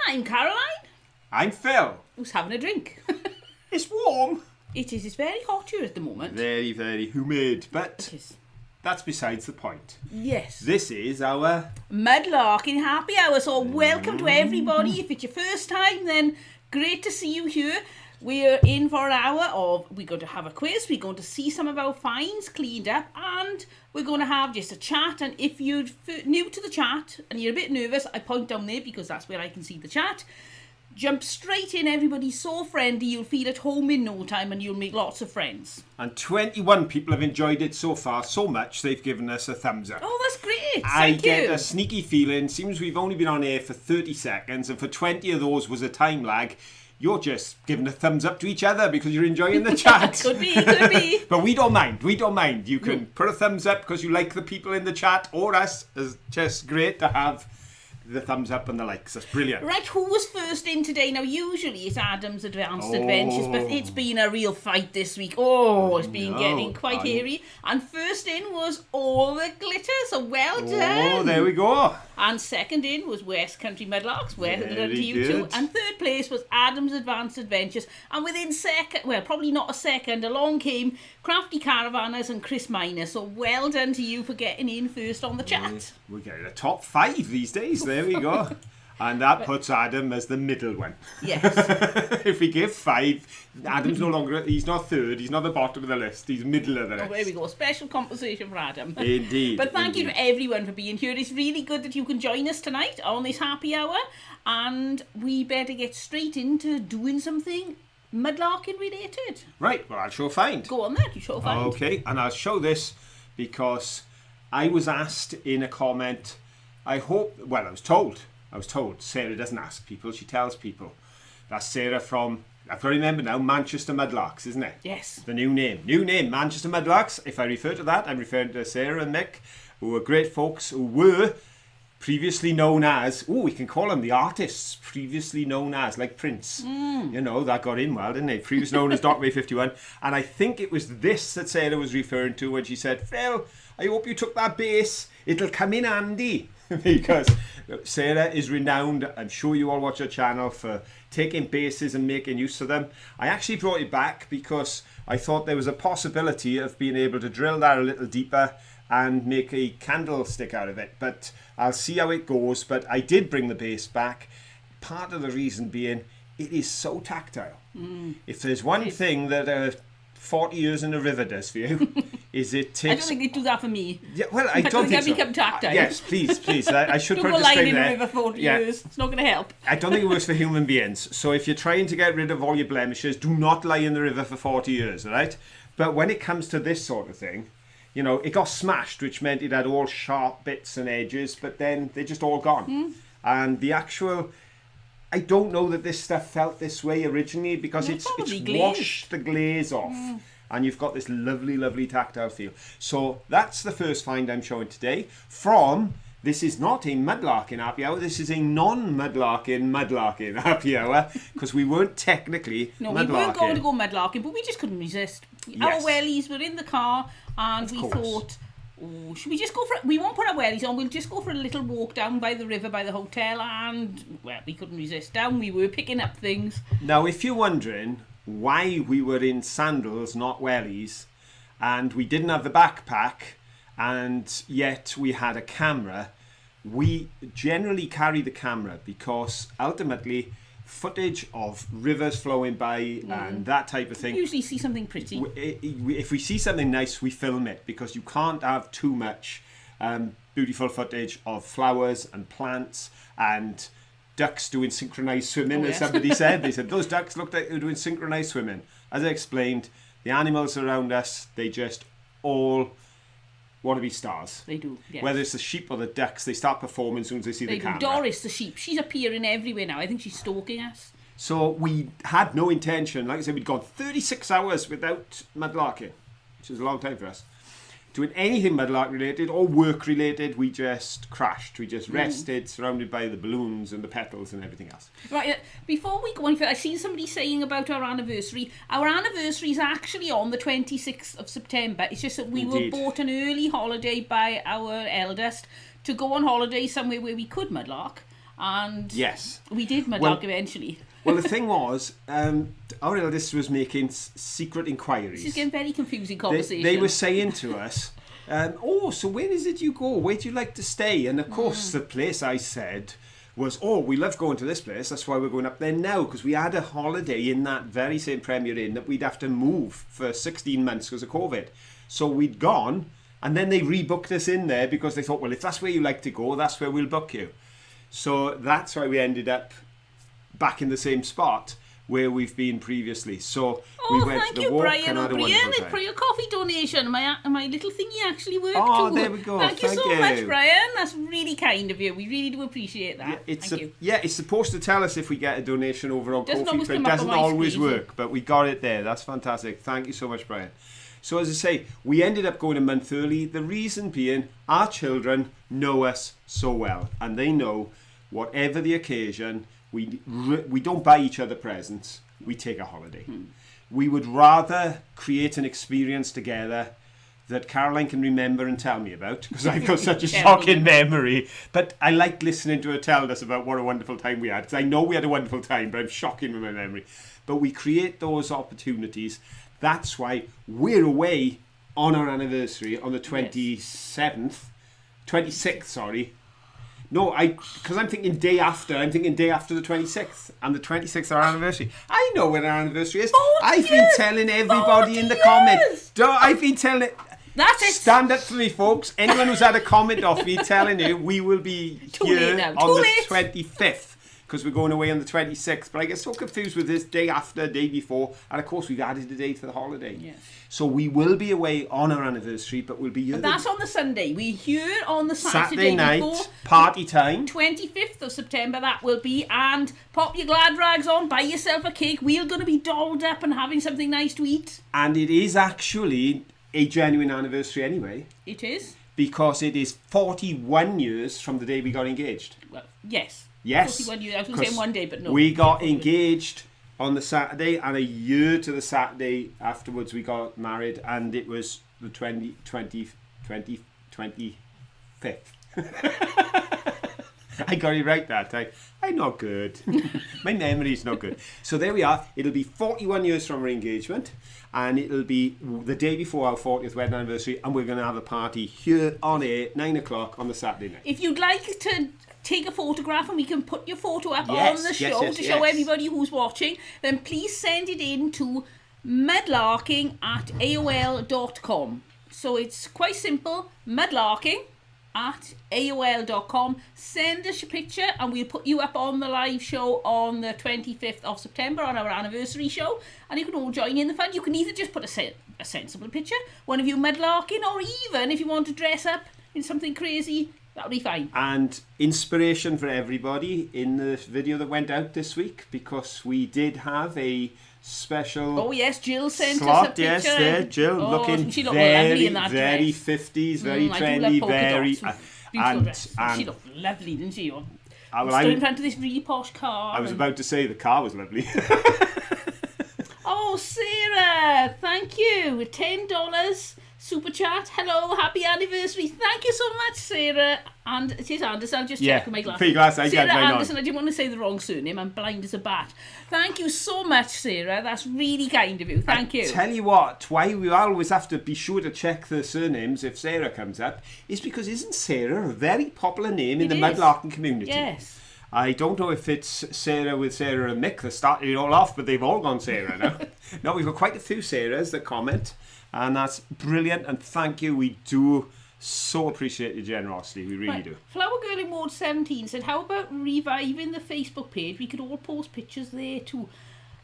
I'm Caroline. I'm Phil. Who's having a drink. It's warm. It is. It's very hot here at the moment. Very, very humid, but It is. that's besides the point. Yes. This is our... Mudlarking happy hour. So welcome to everybody. If it's your first time, then great to see you here. We're in for an hour of, we're going to have a quiz, we're going to see some of our finds cleaned up, and we're going to have just a chat. And if you're new to the chat and you're a bit nervous, I point down there because that's where I can see the chat. Jump straight in, everybody's so friendly, you'll feel at home in no time and you'll make lots of friends. And 21 people have enjoyed it so far, so much they've given us a thumbs up. Oh, that's great. I Thank get you. a sneaky feeling, seems we've only been on air for 30 seconds, and for 20 of those was a time lag. You're just giving a thumbs up to each other because you're enjoying the chat. Could be. But we don't mind. You can put a thumbs up because you like the people in the chat or us. It's just great to have the thumbs up and the likes. That's brilliant. Right, who was first in today? Now, usually it's Adam's Advanced Adventures, but it's been a real fight this week. Oh, it's been getting quite hairy. And first in was All the Glitter, so well done. Oh, there we go. And second in was West Country Mudlarks, well done to you good. too. And third place was Adam's Advanced Adventures. And within probably not a second, along came Crafty Caravanners and Chris Miner. So well done to you for getting in first on the chat. We're getting a top 5 these days. There we go. And that puts Adam as the middle one. Yes. If we give 5, Adam's no longer, he's not third, he's not the bottom of the list, he's middle of the list. Oh, there we go. Special compensation for Adam. Indeed. But thank you to everyone for being here. It's really good that you can join us tonight on this happy hour. And we better get straight into doing something mudlarking related. Right, well, I'll show find. Go on then, you show find. Okay, and I'll show this because I was asked in a comment, I was told, Sarah doesn't ask people, she tells people. That's Sarah from, I've got to remember now, Manchester Mudlarks, isn't it? Yes. The new name, Manchester Mudlarks. If I refer to that, I'm referring to Sarah and Mick, who are great folks, who were previously known as, we can call them the artists, previously known as, like Prince. You know, that got in well, didn't it? Previously known as Doc May 51. And I think it was this that Sarah was referring to when she said, Phil, I hope you took that bass. It'll come in handy. Because Sarah is renowned, I'm sure you all watch her channel, for taking basses and making use of them. I actually brought it back because I thought there was a possibility of being able to drill that a little deeper and make a candlestick out of it. But I'll see how it goes. But I did bring the bass back. Part of the reason being, it is so tactile. If there's one thing that 40 years in the river does for you, is it takes... I don't think they'd do that for me. Yeah, well, I don't think so. Become tactile. Yes, please. I should Don't put go a lying disclaimer in the there. river for 40 years. It's not going to help. I don't think it works for human beings. So if you're trying to get rid of all your blemishes, do not lie in the river for 40 years, all right? But when it comes to this sort of thing, you know, it got smashed, which meant it had all sharp bits and edges, but then they're just all gone. And the actual... I don't know that this stuff felt this way originally because it's washed the glaze off. And you've got this lovely, lovely tactile feel. So that's the first find I'm showing today from, this is not a mudlarking happy hour, this is a non-mudlarking happy hour, because we weren't technically mudlarking. No, we weren't going to go mudlarking, but we just couldn't resist. Yes. Our wellies were in the car, and we thought, should we just go for it? We won't put our wellies on, we'll just go for a little walk down by the river, by the hotel, and, well, we couldn't resist. Down we were, picking up things. Now, if you're wondering why we were in sandals, not wellies, and we didn't have the backpack, and yet we had a camera, we generally carry the camera because ultimately footage of rivers flowing by and that type of thing, We usually see something pretty. If we see something nice, we film it because you can't have too much beautiful footage of flowers and plants and ducks doing synchronized swimming, as somebody said. They said, those ducks looked like they were doing synchronized swimming. As I explained, the animals around us, they just all want to be stars. They do, yes. Whether it's the sheep or the ducks, they start performing as soon as they see the camera. Doris, the sheep, she's appearing everywhere now. I think she's stalking us. So we had no intention. Like I said, we'd gone 36 hours without mudlarking, which is a long time for us. Doing anything mudlark related or work related, we just crashed. We just rested, surrounded by the balloons and the petals and everything else. Right, before we go any further, I've seen somebody saying about our anniversary. Our anniversary is actually on the 26th of September. It's just that we were bought an early holiday by our eldest to go on holiday somewhere where we could mudlark. And Yes. we did Mudlark Well- eventually. Well, the thing was, our eldest was making secret inquiries. This is getting very confusing They, conversation. they were saying to us, oh, so where is it you go? Where do you like to stay? And of course, the place I said was, oh, we love going to this place. That's why we're going up there now, because we had a holiday in that very same Premier Inn that we'd have to move for 16 months because of COVID. So we'd gone, and then they rebooked us in there because they thought, well, if that's where you like to go, that's where we'll book you. So that's why we ended up back in the same spot where we've been previously. So we went thank to the you, walk Brian and had a O'Brien, wonderful time. for your coffee donation. My little thingy actually worked Oh, too. there we go. Thank you Thank so you. much, Brian. That's really kind of you. We really do appreciate that. It's Thank you. it's supposed to tell us if we get a donation over on Doesn't Ko-fi, always but it come up on doesn't my always screen. work. But we got it there. That's fantastic. Thank you so much, Brian. So as I say, we ended up going a month early. The reason being, our children know us so well, and they know whatever the occasion, we don't buy each other presents. We take a holiday. We would rather create an experience together that Caroline can remember and tell me about, because I've got such a shocking memory. But I like listening to her tell us about what a wonderful time we had, because I know we had a wonderful time, but I'm shocking with my memory. But we create those opportunities. That's why we're away on our anniversary on the 26th, sorry. No, because I'm thinking day after. I'm thinking day after the 26th. And the 26th our anniversary. I know when our anniversary is. 40 I've been years! telling everybody 40 in the comments. years! I've been telling it. That's it. Stand up for me, folks. Anyone who's had a comment off me telling you we will be Too here late now. on Too the late. 25th. Because we're going away on the 26th. But I get so confused with this day after, day before. And of course, we've added a date for the holiday. Yes. So we will be away on our anniversary, but we'll be here That's on the Sunday. We're here on the Saturday night, before. party time. 25th of September that will be, and pop your glad rags on, buy yourself a cake. We're going to be dolled up and having something nice to eat. And it is actually a genuine anniversary anyway, It is? because it is 41 years from the day we got engaged. Well, yes. Yes. 41 years. I was going to say 'cause one day, but no. We got 41. engaged on the Saturday, and a year to the Saturday afterwards we got married, and it was the 25th. I got it right that time. I'm not good. My memory's not good. So there we are. It'll be 41 years from our engagement, and it'll be the day before our 40th wedding anniversary, and we're going to have a party here on air, 9 o'clock on the Saturday night. If you'd like to take a photograph and we can put your photo up Yes, on the yes, show yes, to show yes. everybody who's watching, then please send it in to mudlarking@aol.com. So it's quite simple, mudlarking@aol.com. Send us your picture and we'll put you up on the live show on the 25th of September on our anniversary show, and you can all join in the fun. You can either just put a sensible picture, one of you mudlarking, or even if you want to dress up in something crazy, that'll be fine. And inspiration for everybody in the video that went out this week, because we did have a special Oh yes, Jill sent us a slot. picture. Yes, there, Jill, Oh, looking she looked lovely very, in that very dress. 50s, very I do love trendy, polka very, dots. Beautiful dress. and She looked lovely, didn't she? well, Stood in front of this really posh car. I was and- about to say the car was lovely. Oh, Sarah, thank you. $10 super chat. Hello, happy anniversary. Thank you so much, Sarah. And it is Anderson. I'll just Yeah, check with my glasses. put your glasses, I Sarah got mine on. Anderson. I didn't want to say the wrong surname. I'm blind as a bat. Thank you so much, Sarah. That's really kind of you. Thank you. Tell you what, why we always have to be sure to check the surnames if Sarah comes up is because isn't Sarah a very popular name in It the is. Mudlarking community? Yes. I don't know if it's Sarah with Sarah and Mick that started it all off, but they've all gone Sarah now. No, we've got quite a few Sarahs that comment, and that's brilliant, and thank you. We do so appreciate your generosity. We really Right. do. Flower Girl in Ward 17 said, how about reviving the Facebook page? We could all post pictures there too.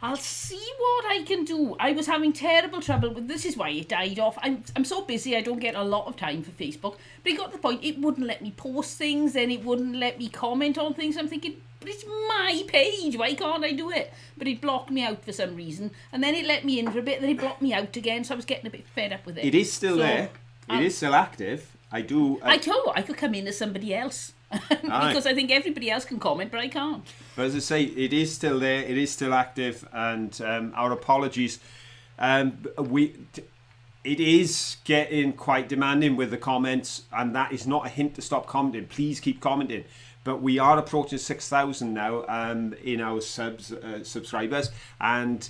I'll see what I can do. I was having terrible trouble with this is why it died off. I'm so busy I don't get a lot of time for Facebook. But it got to the point it wouldn't let me post things, then it wouldn't let me comment on things. I'm thinking, but it's my page, why can't I do it? But it blocked me out for some reason. And then it let me in for a bit, then it blocked me out again, so I was getting a bit fed up with it. It is still So, there. It is still active. I tell you what, I could come in as somebody else. Because I think everybody else can comment, but I can't. But as I say, it is still there. It is still active, and our apologies. It is getting quite demanding with the comments, and that is not a hint to stop commenting. Please keep commenting. but we are approaching 6,000 now in our subscribers, and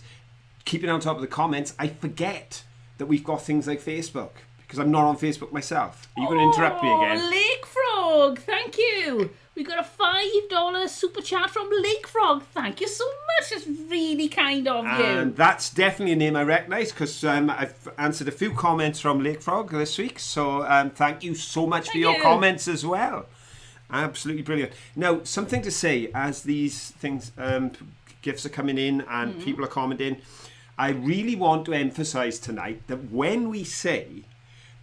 keeping on top of the comments. I forget that we've got things like Facebook, because I'm not on Facebook myself. Are you going to interrupt me again? Lake Frog, thank you. We got a $5 super chat from Lake Frog. Thank you so much. It's really kind of you. And that's definitely a name I recognise, because I've answered a few comments from Lake Frog this week. So thank you so much for your comments as well. Absolutely brilliant. Now, something to say as these things, gifts are coming in and people are commenting. I really want to emphasise tonight that when we say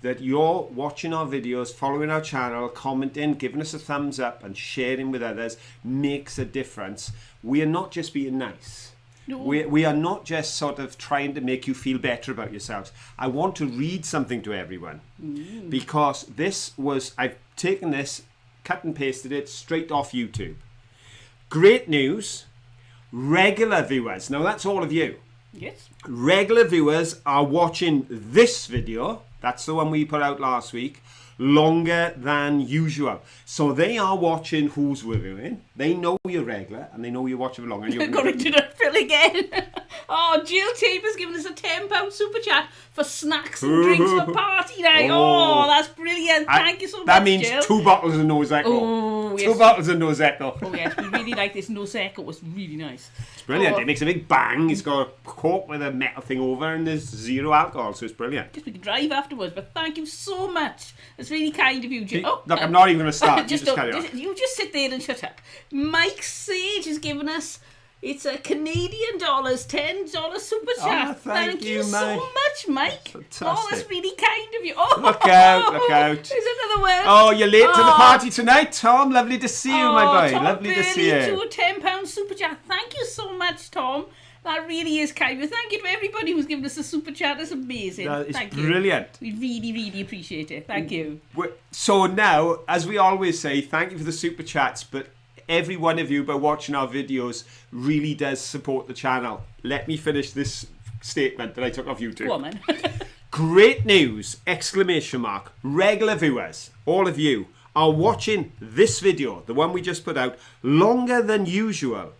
that you're watching our videos, following our channel, commenting, giving us a thumbs up and sharing with others makes a difference. We are not just being nice. No. We are not just sort of trying to make you feel better about yourselves. I want to read something to everyone because I've taken this, cut and pasted it straight off YouTube. Great news, regular viewers. Now that's all of you. Yes. Regular viewers are watching this video. That's the one we put out last week, longer than usual. So they are watching who's reviewing. They know you're regular and they know you're watching for longer. You're going to do that, Phil, again. Oh, Jill Taber's giving us a £10 super chat for snacks and drinks for party night. Oh, that's brilliant. Thank you so much, that means Jill. 2 bottles of Nosecco. Oh, yes. 2 bottles of Nosecco. Oh, yes, we really like this Nosecco. It's really nice. It's brilliant. It makes a big bang. It's got a cork with a metal thing over and there's 0 alcohol, so it's brilliant. Guess we can drive afterwards, but thank you so much. It's really kind of you, Jill. Oh, look, I'm not even going to start. just carry on. You just sit there and shut up. Mike Sage has given us, it's a Canadian dollars, $10 super chat. Oh, thank you, so much, Mike. Fantastic. Oh, that's really kind of you. Oh, look out. There's another one. Oh, you're late to the party tonight, Tom. Lovely to see you, my boy. Tom Lovely to see you. To a £10 super chat. Thank you so much, Tom. That really is kind of you. Thank you to everybody who's given us a super chat. That's amazing. It's Thank brilliant. You. We really, really appreciate it. Thank you. So now, as we always say, thank you for the super chats, but every one of you, by watching our videos, really does support the channel. Let me finish this statement that I took off YouTube. Go on, man. Great news! Exclamation mark. Regular viewers, all of you, are watching this video, the one we just put out, longer than usual,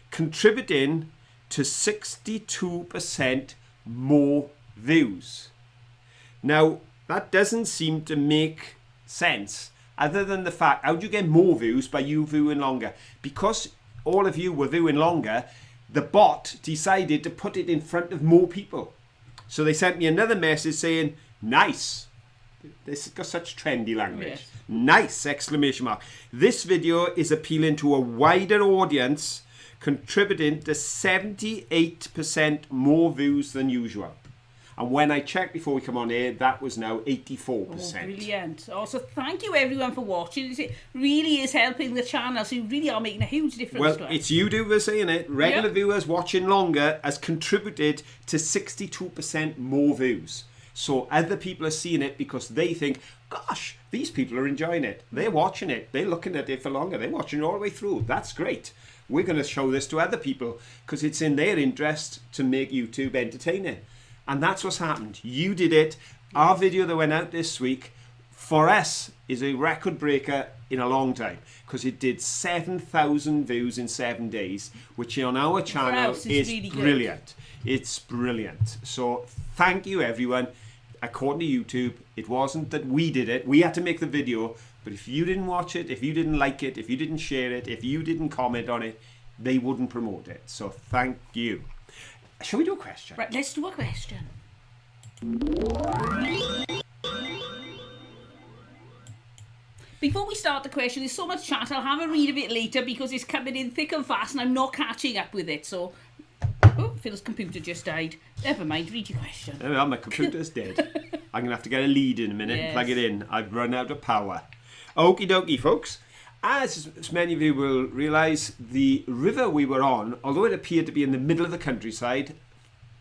contributing to 62% more views. Now, that doesn't seem to make sense, other than the fact, how do you get more views by you viewing longer? Because all of you were viewing longer, the bot decided to put it in front of more people. So they sent me another message saying, nice. This has got such trendy language. Yes. Nice! Exclamation mark. This video is appealing to a wider audience, contributing to 78% more views than usual. And when I checked before we come on air, that was now 84%. Oh, brilliant. Also, thank you everyone for watching. It really is helping the channel, so you really are making a huge difference to us. It's you who were saying it. Regular viewers watching longer has contributed to 62% more views. So other people are seeing it because they think, gosh, these people are enjoying it. They're watching it. They're looking at it for longer. They're watching it all the way through. That's great. We're going to show this to other people because it's in their interest to make YouTube entertaining. And that's what's happened. You did it. Our video that went out this week, for us, is a record breaker in a long time because it did 7,000 views in 7 days, which on our channel is really brilliant. It's brilliant. So thank you, everyone. According to YouTube, it wasn't that we did it. We had to make the video. But if you didn't watch it, if you didn't like it, if you didn't share it, if you didn't comment on it, they wouldn't promote it. So thank you. Shall we do a question? Right, let's do a question. Before we start the question, there's so much chat. I'll have a read of it later because it's coming in thick and fast and I'm not catching up with it. So, oh, Phil's computer just died. Never mind, read your question. Oh, my computer's dead. I'm going to have to get a lead in a minute and plug it in. I've run out of power. Okie dokie, folks. As many of you will realise, the river we were on, although it appeared to be in the middle of the countryside,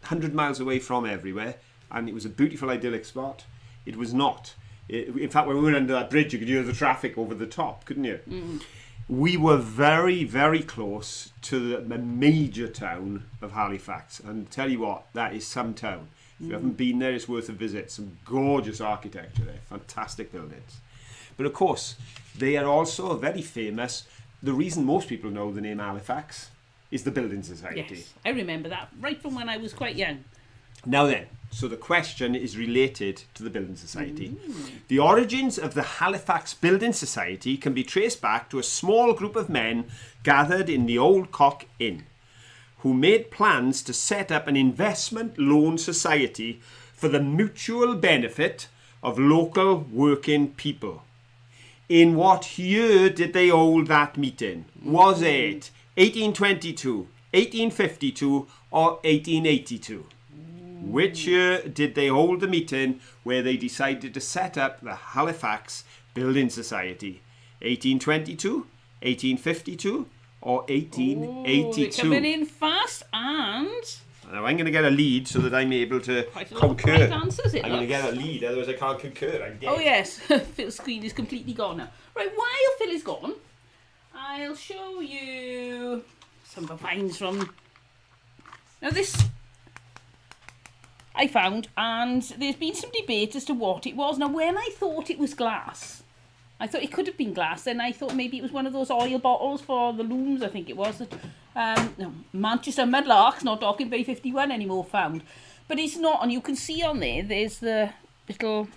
100 miles away from everywhere, and it was a beautiful, idyllic spot, it was not. In fact, when we were under that bridge, you could hear the traffic over the top, couldn't you? Mm. We were very, very close to the major town of Halifax. And tell you what, that is some town. If you haven't been there, it's worth a visit. Some gorgeous architecture there, fantastic buildings. But of course, they are also very famous. The reason most people know the name Halifax is the Building Society. Yes, I remember that right from when I was quite young. Now then, so the question is related to the Building Society. The origins of the Halifax Building Society can be traced back to a small group of men gathered in the Old Cock Inn, who made plans to set up an investment loan society for the mutual benefit of local working people. In what year did they hold that meeting? Was it 1822, 1852 or 1882? Which year did they hold the meeting where they decided to set up the Halifax Building Society? 1822, 1852 or 1882? They're coming in fast and... Now I'm going to get a lead so that I'm able to quite a lot of concur. right answers, I'm going to get a lead, otherwise I can't concur. I'm dead. Oh yes, Phil's screen is completely gone now. Right, while Phil is gone, I'll show you some of the finds from... Now this I found, and there's been some debate as to what it was. Now when I thought it was glass, I thought it could have been glass, then I thought maybe it was one of those oil bottles for the looms, I think it was. No, Manchester Mudlarks, not Docking Bay 51 anymore, found. But it's not, and you can see on there, there's the little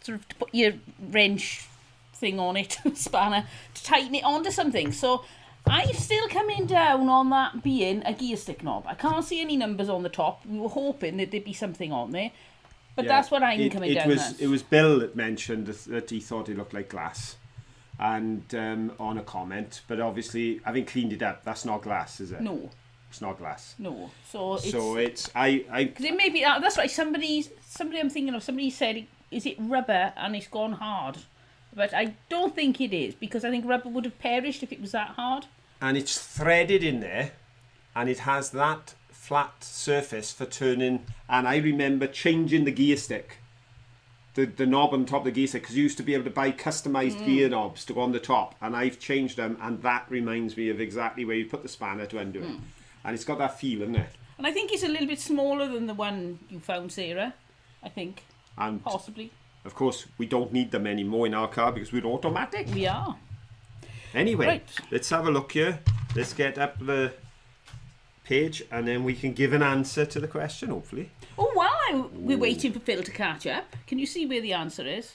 sort of to put your wrench thing on it, spanner, to tighten it onto something. So I'm still coming down on that being a gear stick knob. I can't see any numbers on the top. We were hoping that there'd be something on there. But Yeah, that's what I'm coming down as. It was Bill that mentioned that he thought it looked like glass, and on a comment. But obviously, having cleaned it up, that's not glass, is it? No. It's not glass. No. So it's I because it may be that's right. Somebody I'm thinking of. Somebody said, "Is it rubber?" and it's gone hard. But I don't think it is, because I think rubber would have perished if it was that hard. and it's threaded in there, and it has that flat surface for turning. And I remember changing the gear stick, the knob on top of the gear stick, because you used to be able to buy customised gear knobs to go on the top, and I've changed them, and that reminds me of exactly where you put the spanner to undo it. And it's got that feel, isn't it? And I think it's a little bit smaller than the one you found, Sarah. I think. And possibly. of course, we don't need them anymore in our car because we're automatic. We are. Anyway, Right. let's have a look here. Let's get up the page, and then we can give an answer to the question, hopefully. Oh, while we're waiting for Phil to catch up, can you see where the answer is?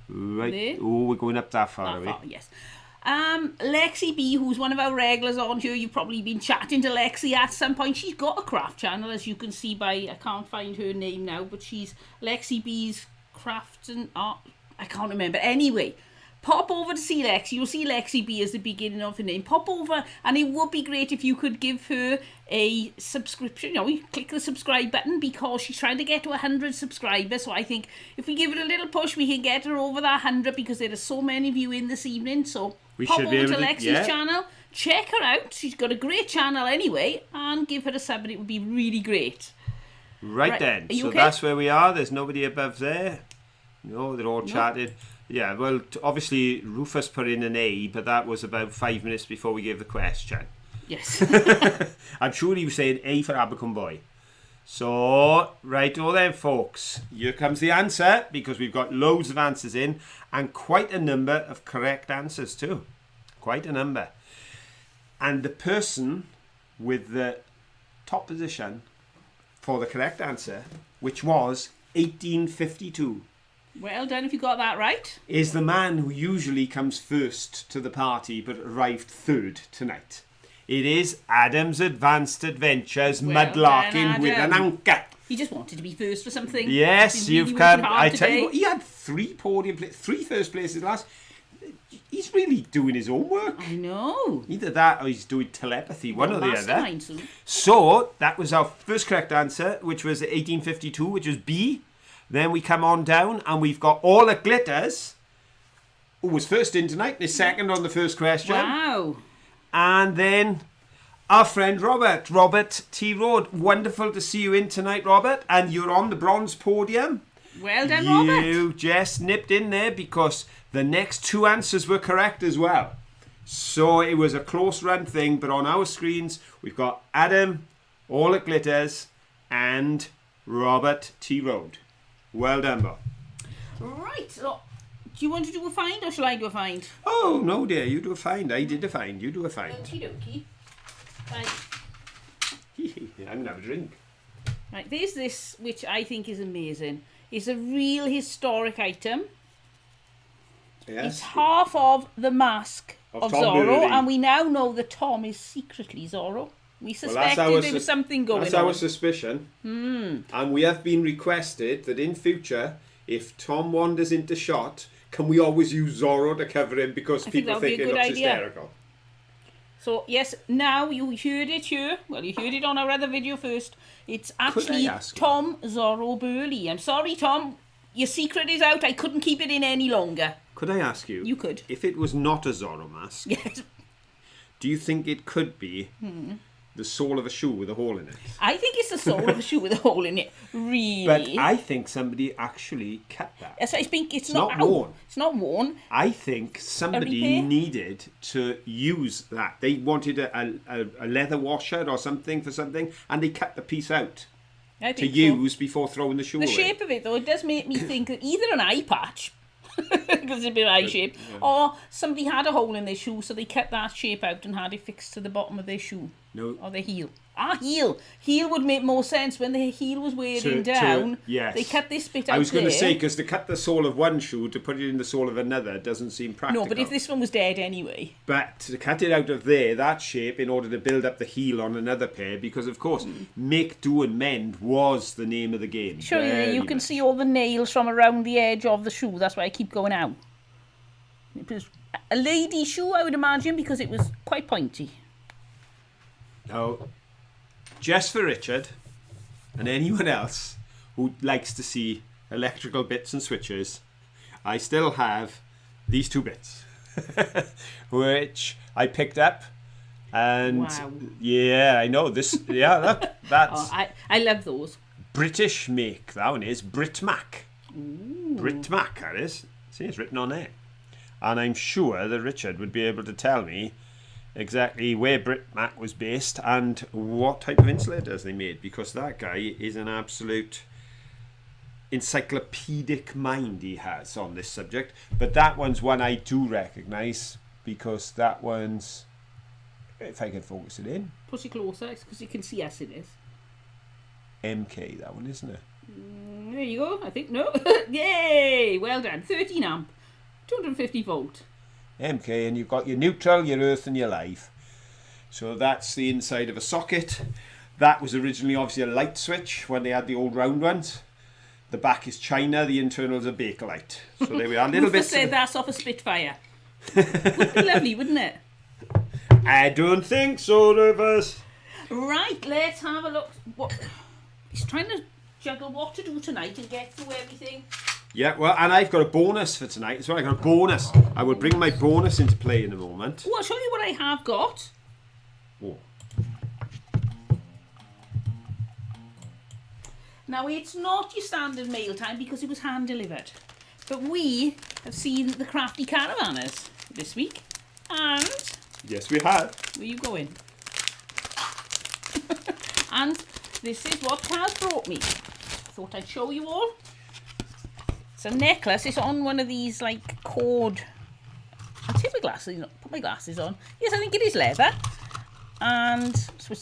Right. There. Oh, we're going up that far, That are we? far, yes. Lexi B, who's one of our regulars on here, you've probably been chatting to Lexi at some point. She's got a craft channel, as you can see by, I can't find her name now, but she's Lexi B's Crafts and Art. I can't remember. Anyway, pop over to see Lexi. You'll see Lexi B as the beginning of her name. Pop over, and it would be great if you could give her a subscription. You know, you click the subscribe button, because she's trying to get to 100 subscribers. So I think if we give it a little push, we can get her over that 100, because there are so many of you in this evening. So We pop should be over able to to- Lexi's yeah. channel, check her out. She's got a great channel anyway, and give her a sub, and it would be really great. Right then. Are you So okay? that's where we are. There's nobody above there. No, they're all chatted. Yeah, well, obviously Rufus put in an A, but that was about 5 minutes before we gave the question. Yes. I'm sure he was saying A for Abercombe Boy. So, righto then, folks. Here comes the answer, because we've got loads of answers in, and quite a number of correct answers too. Quite a number. And the person with the top position for the correct answer, which was 1852, Well done if you got that right. is the man who usually comes first to the party but arrived third tonight. It is Adam's Advanced Adventures Well Mudlarking done, with an Adam. anchor. He just wanted to be first for something. Yes, He's been you've really come. working hard I tell you today. what, he had three first places last. He's really doing his own work. I know. Either that or he's doing telepathy, one or the other. Mastermind soon. So, that was our first correct answer, which was 1852, which was B. Then we come on down, and we've got All That Glitters, who was first in tonight, and is second on the first question. Wow. And then our friend Robert T. Road. Wonderful to see you in tonight, Robert. And you're on the bronze podium. Well done, Robert. You just nipped in there, because the next two answers were correct as well. So it was a close run thing, but on our screens, we've got Adam, All It Glitters, and Robert T. Road. Well done, Bob. Right. So, Do you want to do a find or shall I do a find? Oh, no, dear. You do a find. I did a find. You do a find. Okie dokie. Right. I'm going to have a drink. Right, there's this, which I think is amazing. It's a real historic item. Yes. It's half of the mask of Tom Zorro, Burley. and we now know that Tom is secretly Zorro. We suspected there was something going on. That's our suspicion. And we have been requested that in future, if Tom wanders into shot, can we always use Zorro to cover him because people think it looks hysterical? So, yes, now you heard it here. Well, you heard it on our other video first. It's actually Tom Zorro Burley. I'm sorry, Tom. Your secret is out. I couldn't keep it in any longer. Could I ask you? You could. If it was not a Zorro mask, Yes. do you think it could be the sole of a shoe with a hole in it? I think it's the sole of a shoe with a hole in it. Really. But I think somebody actually cut that. Yes, I think it's not out. worn. It's not worn. I think somebody needed to use that. They wanted a leather washer or something for something, and they cut the piece out to use before throwing the shoe away. The shape of it, though, it does make me think that either an eye patch, because it's a bit eye shape, or somebody had a hole in their shoe, so they cut that shape out and had it fixed to the bottom of their shoe. No. Or their heel. Heel. Heel would make more sense when the heel was wearing down. Yes. They cut this bit out. I was going to say, because to cut the sole of one shoe to put it in the sole of another doesn't seem practical. No, but if this one was dead anyway. But to cut it out of there, that shape, in order to build up the heel on another pair, because of course, make, do and mend was the name of the game. Sure, you can see all the nails from around the edge of the shoe. That's why I keep going out. It was a lady's shoe, I would imagine, because it was quite pointy. Now, just for Richard and anyone else who likes to see electrical bits and switches, I still have these two bits, which I picked up. And wow. Yeah, I know this. Yeah, that's I love those. British make. That one is Britmac. Britmac, that is. See, it's written on there. And I'm sure that Richard would be able to tell me exactly where Britmac was based and what type of insulators they made, because that guy is an absolute encyclopedic mind he has on this subject. But that one's one I do recognise, because that one's, if I can focus it in, push it closer because you can see us in it. MK, that one, isn't it? There you go. I think no. Yay! Well done. 13 amp, 250 volt. MK, and you've got your neutral, your earth and your live. So that's the inside of a socket. That was originally obviously a light switch when they had the old round ones. The back is China, the internal's a Bakelite. So there we are. Little bit. Said that's off a Spitfire. Would be lovely, wouldn't it? I don't think so, Rivers. Right, let's have a look. What? He's trying to juggle what to do tonight and get through everything. Yeah, well, and I've got a bonus for tonight. So I got a bonus. I will bring my bonus into play in a moment. Oh, I'll show you what I have got. Oh. Now, it's not your standard mail time because it was hand delivered. But we have seen the Crafty Caravanners this week. And Yes, we have. where are you going? And this is what Kaz brought me. I thought I'd show you all. It's a necklace. It's on one of these like cord. I'll take my glasses. Put my glasses on. Yes, I think it is leather. And so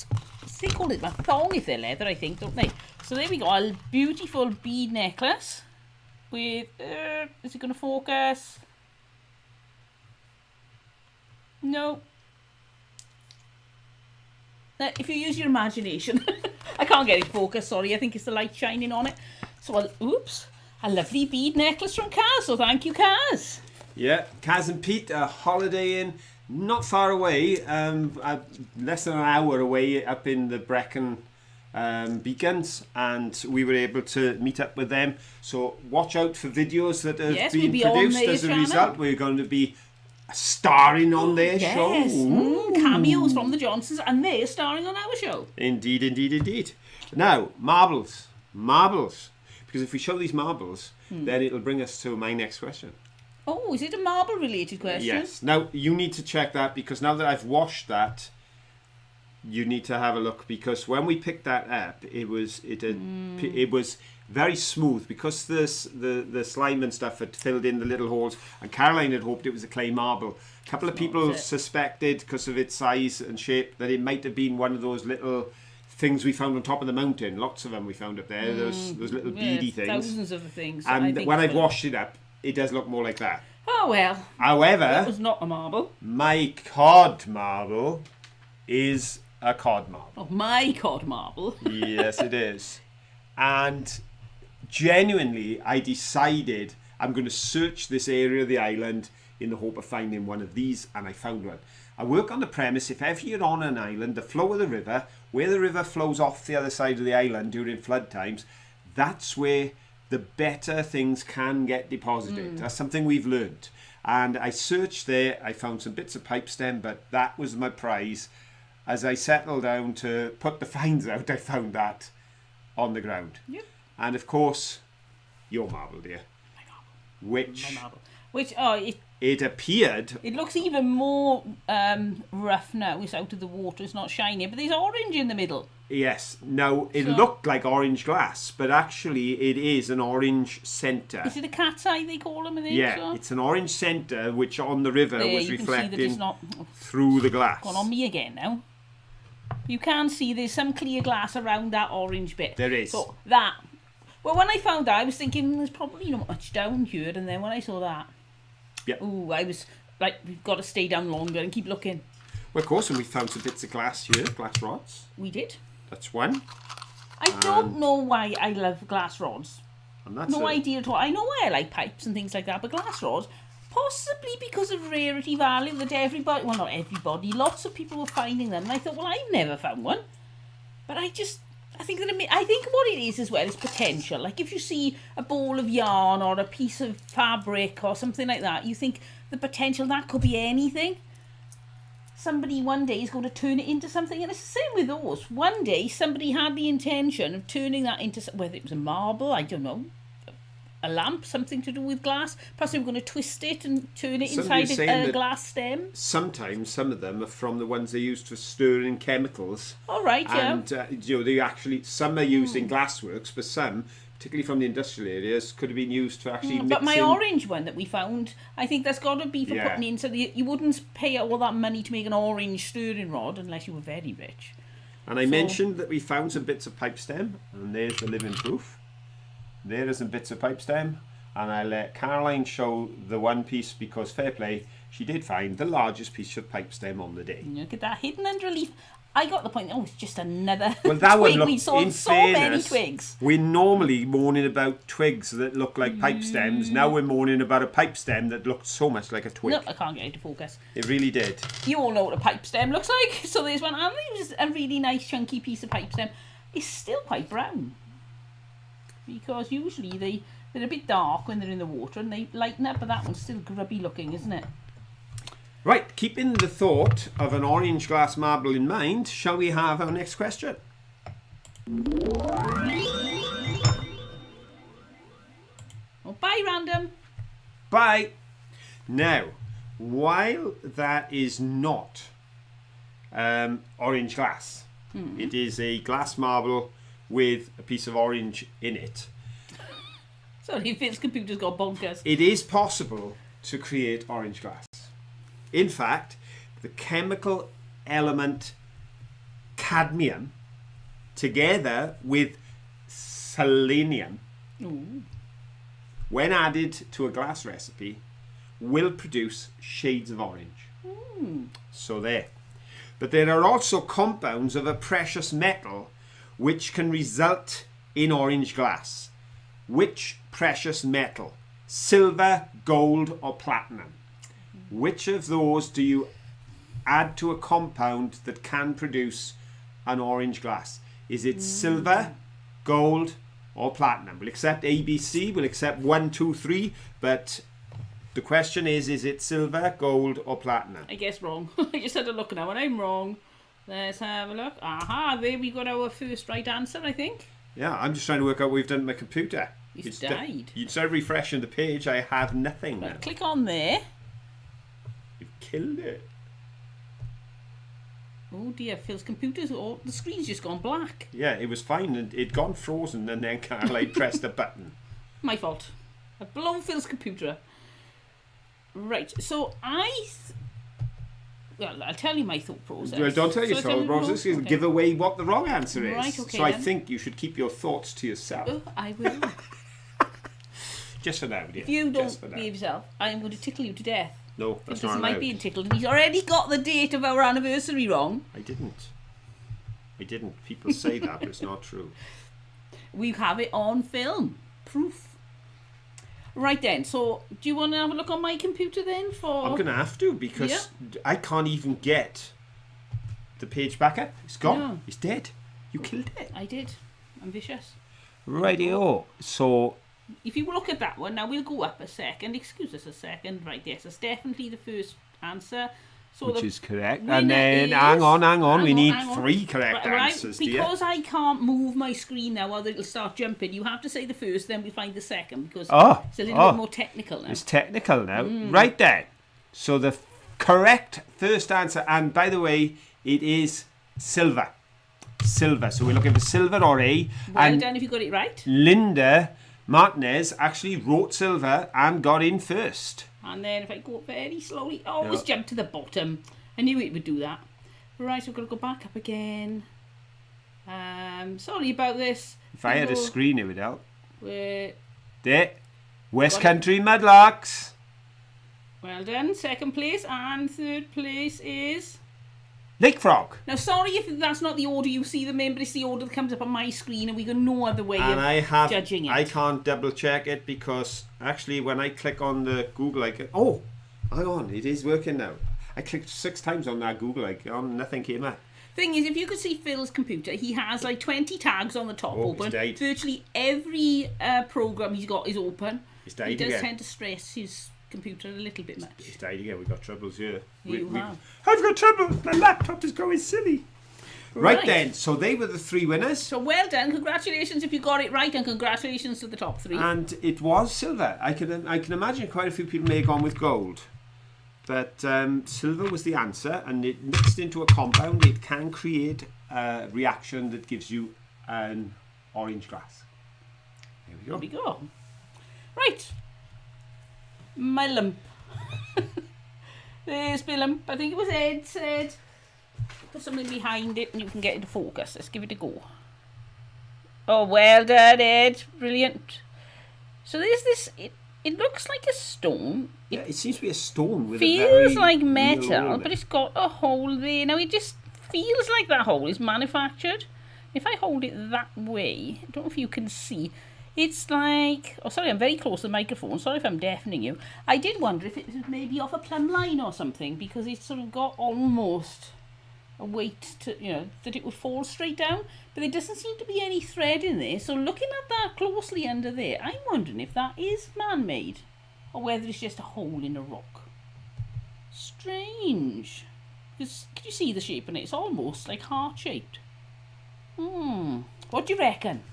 they call it a thong if they're leather, I think, don't they? So there we go. A beautiful bead necklace with. Is it going to focus? No. If you use your imagination. I can't get it focused, sorry. I think it's the light shining on it. So, oops. A lovely bead necklace from Kaz. So thank you, Kaz. Yeah, Kaz and Pete are holidaying not far away, less than an hour away up in the Brecon Beacons, and we were able to meet up with them. So watch out for videos that have been produced as a result. We're going to be starring on their show. Cameos from the Johnsons, and they're starring on our show. Indeed, indeed, indeed. Now, marbles. Because if we show these marbles, then it'll bring us to my next question. Oh, is it a marble related question? Yes. Now, you need to check that, because now that I've washed that, you need to have a look, because when we picked that up, it was very smooth because the slime and stuff had filled in the little holes, and Caroline had hoped it was a clay marble. A couple of people suspected, because of its size and shape, that it might have been one of those little things we found on top of the mountain. Lots of them we found up there. Those little beady things. Thousands of the things. And when I've washed it up, it does look more like that. Oh well. However, that was not a marble. My cod marble is a cod marble. Oh, my cod marble. Yes, it is. And genuinely, I decided I'm going to search this area of the island in the hope of finding one of these, and I found one. I work on the premise, if ever you're on an island, the flow of the river, where the river flows off the other side of the island during flood times, that's where the better things can get deposited. That's something we've learned. And I searched there, I found some bits of pipe stem, but that was my prize. As I settled down to put the finds out, I found that on the ground. Yep. And of course, your marble, dear. My marble. Which... My marble. Which, it appeared... It looks even more rough now. It's out of the water. It's not shiny. But there's orange in the middle. Yes. Now, it looked like orange glass, but actually it is an orange centre. Is it a cat's eye, they call them? Yeah, it's an orange centre, which on the river was reflecting through the glass. Gone on me again now. You can see there's some clear glass around that orange bit. There is. So that... Well, when I found that, I was thinking there's probably not much down here. And then when I saw that... Yep. Ooh, I was like, we've got to stay down longer and keep looking. Well, of course, and we found some bits of glass here, glass rods. We did. That's one. I don't know why I love glass rods. And that's no idea at all. I know why I like pipes and things like that, but glass rods, possibly because of rarity value that everybody, well, not everybody, lots of people were finding them. And I thought, well, I've never found one. But I think what it is as well is potential. Like if you see a ball of yarn or a piece of fabric or something like that, you think the potential, that could be anything. Somebody one day is going to turn it into something, and it's the same with those. One day somebody had the intention of turning that into, whether it was a marble, I don't know, a lamp, something to do with glass. Perhaps they were going to twist it and turn it inside a glass stem. Sometimes some of them are from the ones they used for stirring chemicals. All right, yeah. And they actually, some are used in glassworks, but some, particularly from the industrial areas, could have been used for actually mixing. But my orange one that we found, I think that's got to be for putting in, so you wouldn't pay all that money to make an orange stirring rod unless you were very rich. And I mentioned that we found some bits of pipe stem, and there's the living proof. There are some bits of pipe stem, and I let Caroline show the one piece because, fair play, she did find the largest piece of pipe stem on the day. Look at that, hidden under a leaf. I got the point, it's just another that twig. Look, we saw in so fairness, many twigs. We're normally moaning about twigs that look like pipe stems. Now we're moaning about a pipe stem that looked so much like a twig. No, I can't get it to focus. It really did. You all know what a pipe stem looks like. So there's one, and it was a really nice chunky piece of pipe stem. It's still quite brown. Because usually they're a bit dark when they're in the water and they lighten up, but that one's still grubby looking, isn't it? Right, keeping the thought of an orange glass marble in mind, shall we have our next question? Oh, bye, random. Bye. Now, while that is not orange glass, it is a glass marble with a piece of orange in it. Sorry, Phil's computer's got bonkers. It is possible to create orange glass. In fact, the chemical element cadmium together with selenium, when added to a glass recipe, will produce shades of orange. So there. But there are also compounds of a precious metal which can result in orange glass. Which precious metal? Silver, gold, or platinum? Which of those do you add to a compound that can produce an orange glass? Is it silver, gold, or platinum? We'll accept A, B, C. We'll accept 1, 2, 3. But the question is it silver, gold, or platinum? I guess wrong. I just had a look now and I'm wrong. Let's have a look. Aha, there we got our first right answer, I think. Yeah, I'm just trying to work out what we've done with my computer. It's died. Instead of refreshing the page, I have nothing now. Click on there. You've killed it. Oh dear, Phil's computer's the screen's just gone black. Yeah, it was fine, and it'd gone frozen, and then Caroline pressed a button. My fault. I've blown Phil's computer. Right, so well, I'll tell you my thought process. Well, don't tell your thought process. Okay. Give away what the wrong answer is. Right, okay, so I then. think you should keep your thoughts to yourself. Oh, I will. Just for now, dear. If you Just don't for now. behave yourself, I am going to tickle you to death. No, that's Because not it might allowed. be tickled, and he's already got the date of our anniversary wrong. I didn't. People say that, but it's not true. We have it on film. Proof. Right then, so do you want to have a look on my computer then? I'm going to have to, because I can't even get the page back up. It's gone. No. It's dead. You killed it. I did. I'm vicious. Rightio. So, If you look at that one, now we'll go up a second. Excuse us a second. Right, yes, it's definitely the first answer. So which the is correct. winner And then, is- hang on. We need hang on. 3 correct Right, answers, dear. because I can't move my screen now, or it'll start jumping. You have to say the first, then we find the second, because it's a little bit more technical now. It's technical now. Right then. So the correct first answer, and by the way, it is silver. Silver. So we're looking for silver or A. Well and done if you got it right. Linda Martinez actually wrote silver and got in first. And then if I go very slowly, always jump to the bottom. I knew it would do that. Right, so we've got to go back up again. Sorry about this. If I had a screen, it would help. We're, There. West Country Mudlarks. well done. Second place, and third place is... Lake Frog. Now, sorry if that's not the order you see them in, but it's the order that comes up on my screen, and we got no other way And of judging it. I can't double check it, because actually when I click on the Google icon, oh, hang on, it is working now. I clicked 6 times on that Google icon, nothing came up. Thing is, if you could see Phil's computer, he has like 20 tags on the top open. It's died. Virtually every program he's got is open. It's died He does again. tend to stress his computer a little bit much. It's died again. We've got troubles here. You have. I've got trouble. My laptop is going silly. Right Right. then, so they were the 3 winners. So well done. Congratulations if you got it right, and congratulations to the top 3. And it was silver. I can imagine quite a few people may have gone with gold. But silver was the answer, and it mixed into a compound. It can create a reaction that gives you an orange glass. There we There go. we go. Right. My lump. There's my lump. I think it was Ed said. Put something behind it and you can get into focus. Let's give it a go. Oh, well done, Ed. Brilliant. So there's this... It looks like a stone. Yeah, it seems to be a stone with Feels a very like real metal, hole in but it. it's got a hole there. Now, it just feels like that hole is manufactured. If I hold it that way, I don't know if you can see, it's like... Oh, sorry, I'm very close to the microphone. Sorry if I'm deafening you. I did wonder if it was maybe off a plumb line or something, because it's sort of got almost a weight to, you know, that it would fall straight down. But there doesn't seem to be any thread in there. So looking at that closely under there, I'm wondering if that is man-made or whether it's just a hole in a rock. Strange. Because, can you see the shape in it? It's almost like heart-shaped. What do you reckon?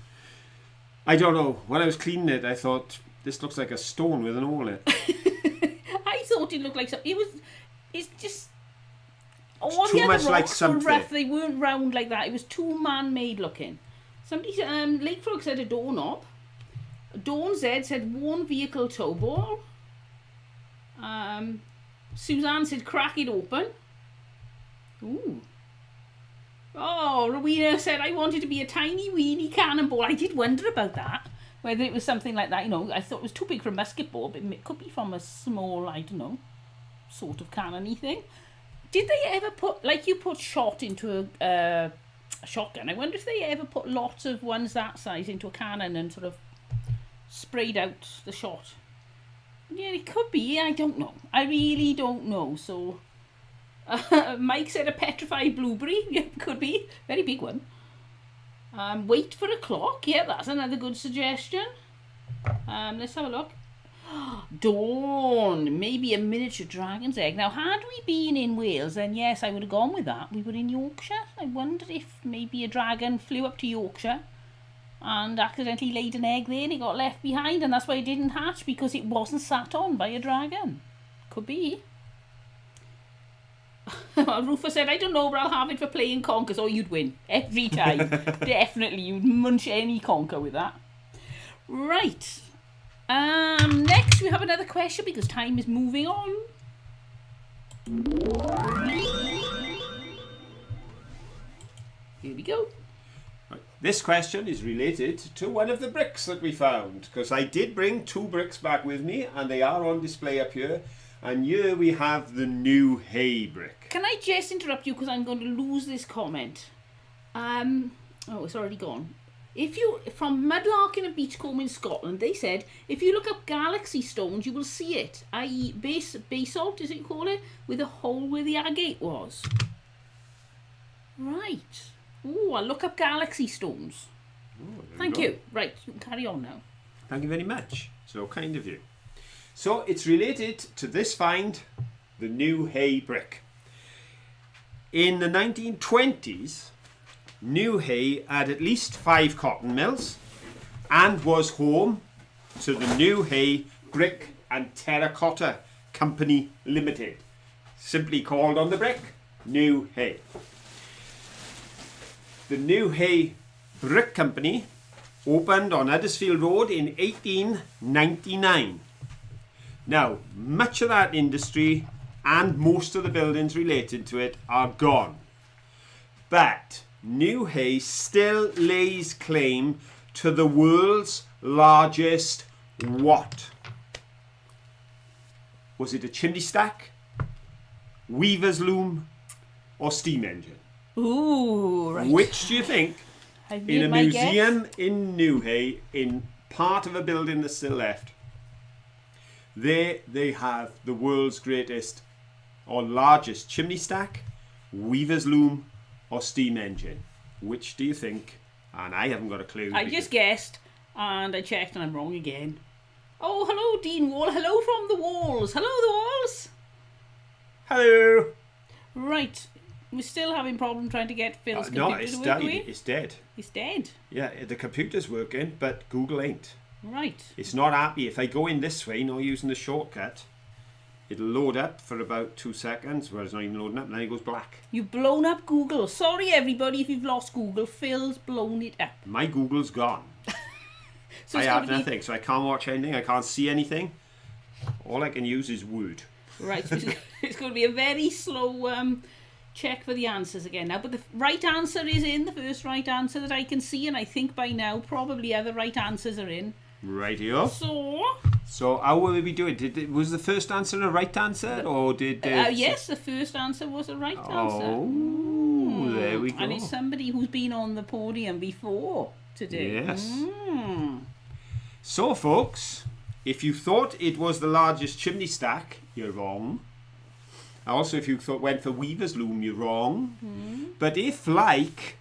I don't know. When I was cleaning it, I thought, this looks like a stone with an hole in it. I thought it looked like something. It's just... All too the other much like rocks were something. rough. They weren't round like that. It was too man-made looking. Somebody said, Lake Frog said a doorknob. Dawn Z said worn vehicle tow ball. Suzanne said crack it open. Ooh. Oh, Rowena said I wanted to be a tiny weeny cannonball. I did wonder about that. Whether it was something like that, you know, I thought it was too big for a musket ball, but it could be from a small, I don't know, sort of cannon-y thing. Did they ever put, like you put shot into a shotgun, I wonder if they ever put lots of ones that size into a cannon and sort of sprayed out the shot. Yeah, it could be. I don't know. I really don't know. So, Mike said a petrified blueberry. Yeah, could be. Very big one. Wait for a clock. Yeah, that's another good suggestion. Let's have a look. Dawn. Maybe a miniature dragon's egg. Now, had we been in Wales, then yes, I would have gone with that. We were in Yorkshire. I wondered if maybe a dragon flew up to Yorkshire and accidentally laid an egg there and it got left behind, and that's why it didn't hatch, because it wasn't sat on by a dragon. Could be. Rufus said, I don't know, but I'll have it for playing conkers. Oh, you'd win. Every time. Definitely. You'd munch any conker with that. Right. Next we have another question because time is moving on. Here we go. This question is related to one of the bricks that we found, because I did bring 2 bricks back with me and they are on display up here. And here we have the new hay brick. Can I just interrupt you because I'm going to lose this comment? Oh, it's already gone. From Mudlarking and Beachcombe in Scotland, they said if you look up galaxy stones, you will see it, i.e. basalt, as you call it, with a hole where the agate was. Right. Oh, I'll look up galaxy stones. Oh, Thank you. Right, you can carry on now. Thank you very much. So kind of you. So it's related to this find, the new hay brick. In the 1920s, New Hay had at least 5 cotton mills and was home to the New Hay Brick and Terracotta Company Limited, simply called on the brick New Hay. The New Hay Brick Company opened on Huddersfield Road in 1899. Now, much of that industry and most of the buildings related to it are gone. But New Hay still lays claim to the world's largest what? Was it a chimney stack, weaver's loom, or steam engine? Ooh, right. Which do you think, I've in made a my museum guess. in New Hay, in part of a building that's still left, they have the world's greatest or largest chimney stack, weaver's loom, or steam engine? Which do you think? And I haven't got a clue. I just guessed, and I checked, and I'm wrong again. Oh, hello, Dean Wall. Hello from the walls. Hello, the walls. Hello. Right. We're still having problem trying to get Phil's No, computer it's to work. died. Away. It's dead. It's dead. Yeah, the computer's working, but Google ain't. Right. It's not happy. If I go in this way, not using the shortcut, it'll load up for about 2 seconds, where it's not even loading up, and then it goes black. You've blown up Google. Sorry, everybody, if you've lost Google. Phil's blown it up. My Google's gone. So I it's have gonna be- nothing, so I can't watch anything. I can't see anything. All I can use is Word. Right. So it's going to be a very slow check for the answers again now. But the right answer is in, the first right answer that I can see, and I think by now probably other right answers are in. Rightio. So, how will we do it? Was the first answer a right answer, or did? yes, the first answer was a right answer. Oh, there we go. And it's somebody who's been on the podium before today. Yes. So, folks, if you thought it was the largest chimney stack, you're wrong. Also, if you went for weaver's loom, you're wrong. But if, like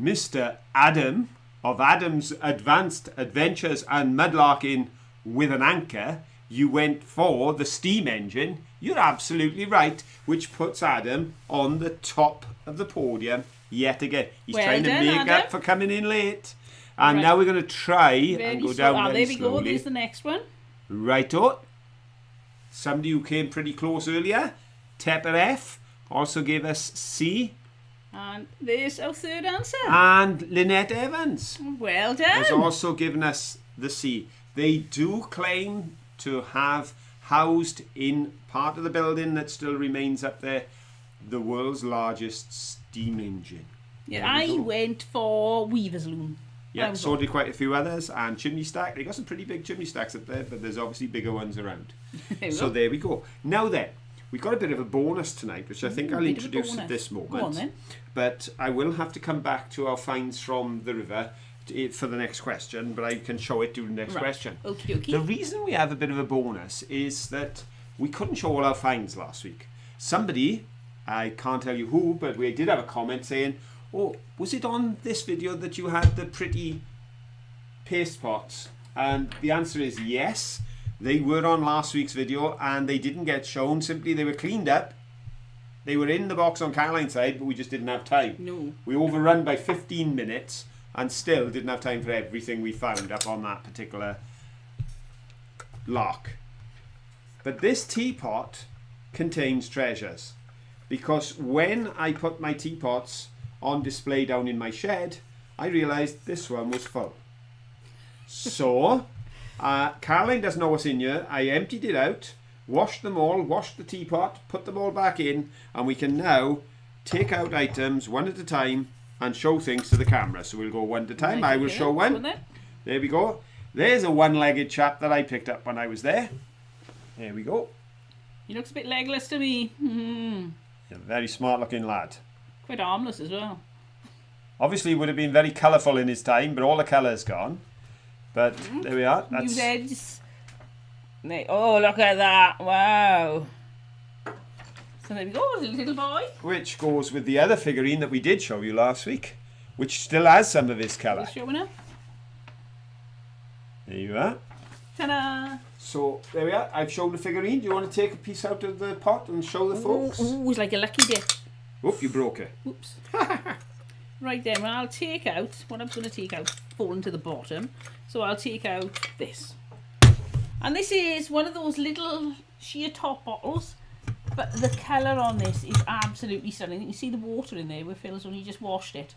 Mr. Adam of Adam's Advanced Adventures and Mudlarking with an Anchor, you went for the steam engine, you're absolutely right, which puts Adam on the top of the podium yet again. He's Well trying to done, make Adam. up for coming in late. And Right. now we're going to try Very and go slow. down There very we go. slowly. There's the next one. Righto. Somebody who came pretty close earlier, Tepper F, also gave us C. And there's our third answer. And Lynette Evans Well has done. also given us the C. They do claim to have housed in part of the building that still remains up there the world's largest steam engine. Yeah, There we I go. went for weaver's loom. Yeah, was so wrong. did quite a few others. And chimney stack, they got some pretty big chimney stacks up there, but there's obviously bigger ones around. There we So go. there we go. Now then, we've got a bit of a bonus tonight, which I think I'll bit of a introduce at bonus. this Go moment. on then. But I will have to come back to our finds from the river for the next question, but I can show it during the next Right. question. Okie dokie. The reason we have a bit of a bonus is that we couldn't show all our finds last week. Somebody, I can't tell you who, but we did have a comment saying, oh, was it on this video that you had the pretty paste pots? And the answer is yes. They were on last week's video and they didn't get shown. Simply they were cleaned up. They were in the box on Caroline's side, but we just didn't have time. No. We overrun by 15 minutes and still didn't have time for everything we found up on that particular lark. But this teapot contains treasures, because when I put my teapots on display down in my shed, I realised this one was full. So, Caroline doesn't know what's in here. I emptied it out, washed them all, washed the teapot, put them all back in, and we can now take out items one at a time and show things to the camera. So we'll go one at a time. I will show one. There we go. There's a one-legged chap that I picked up when I was there. There we go. He looks a bit legless to me. A very smart-looking lad. Quite harmless as well. Obviously, he would have been very colourful in his time, but all the colour's gone. But there we are. That's... Oh, look at that. Wow. So there we go, little boy. Which goes with the other figurine that we did show you last week, which still has some of his colour. Showing up. There you are. Ta-da! So there we are. I've shown the figurine. Do you want to take a piece out of the pot and show the folks? Ooh, it's like a lucky dip. Oop, you broke it. Oops. Right then, well, I'll take out, what I'm going to take out, falling to the bottom. So I'll take out this. And this is one of those little sheer top bottles. But the colour on this is absolutely stunning. You can see the water in there where Phil's only just washed it.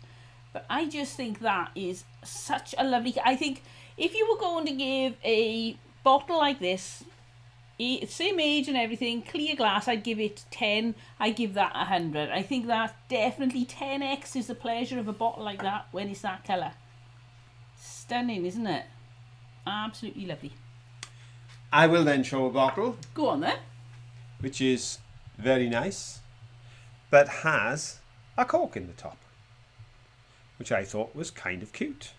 But I just think that is such a lovely... I think if you were going to give a bottle like this, same age and everything, clear glass, I'd give it 10. I'd give that 100. I think that definitely 10x is the pleasure of a bottle like that when it's that colour. Stunning, isn't it? Absolutely lovely. I will then show a bottle. Go on then. Which is very nice, but has a cork in the top, which I thought was kind of cute.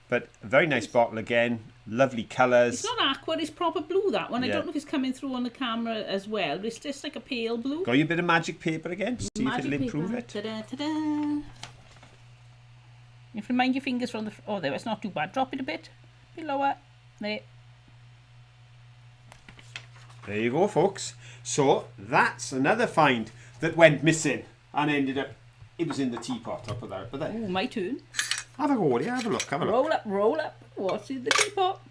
But a very nice bottle again, lovely colours. It's not aqua, it's proper blue, that one. Yeah. I don't know if it's coming through on the camera as well, but it's just like a pale blue. Got your bit of magic paper again to see Magic if it'll improve paper. it. Ta-da, ta-da. You have to mind your fingers from the... Oh, there, it's not too bad. Drop it a bit lower. There. There you go, folks. So that's another find that went missing and ended up... It was in the teapot. I'll put that up there. Oh, my turn. Have a go, yeah, have a look, have a look. Roll up, roll up. What's in the teapot?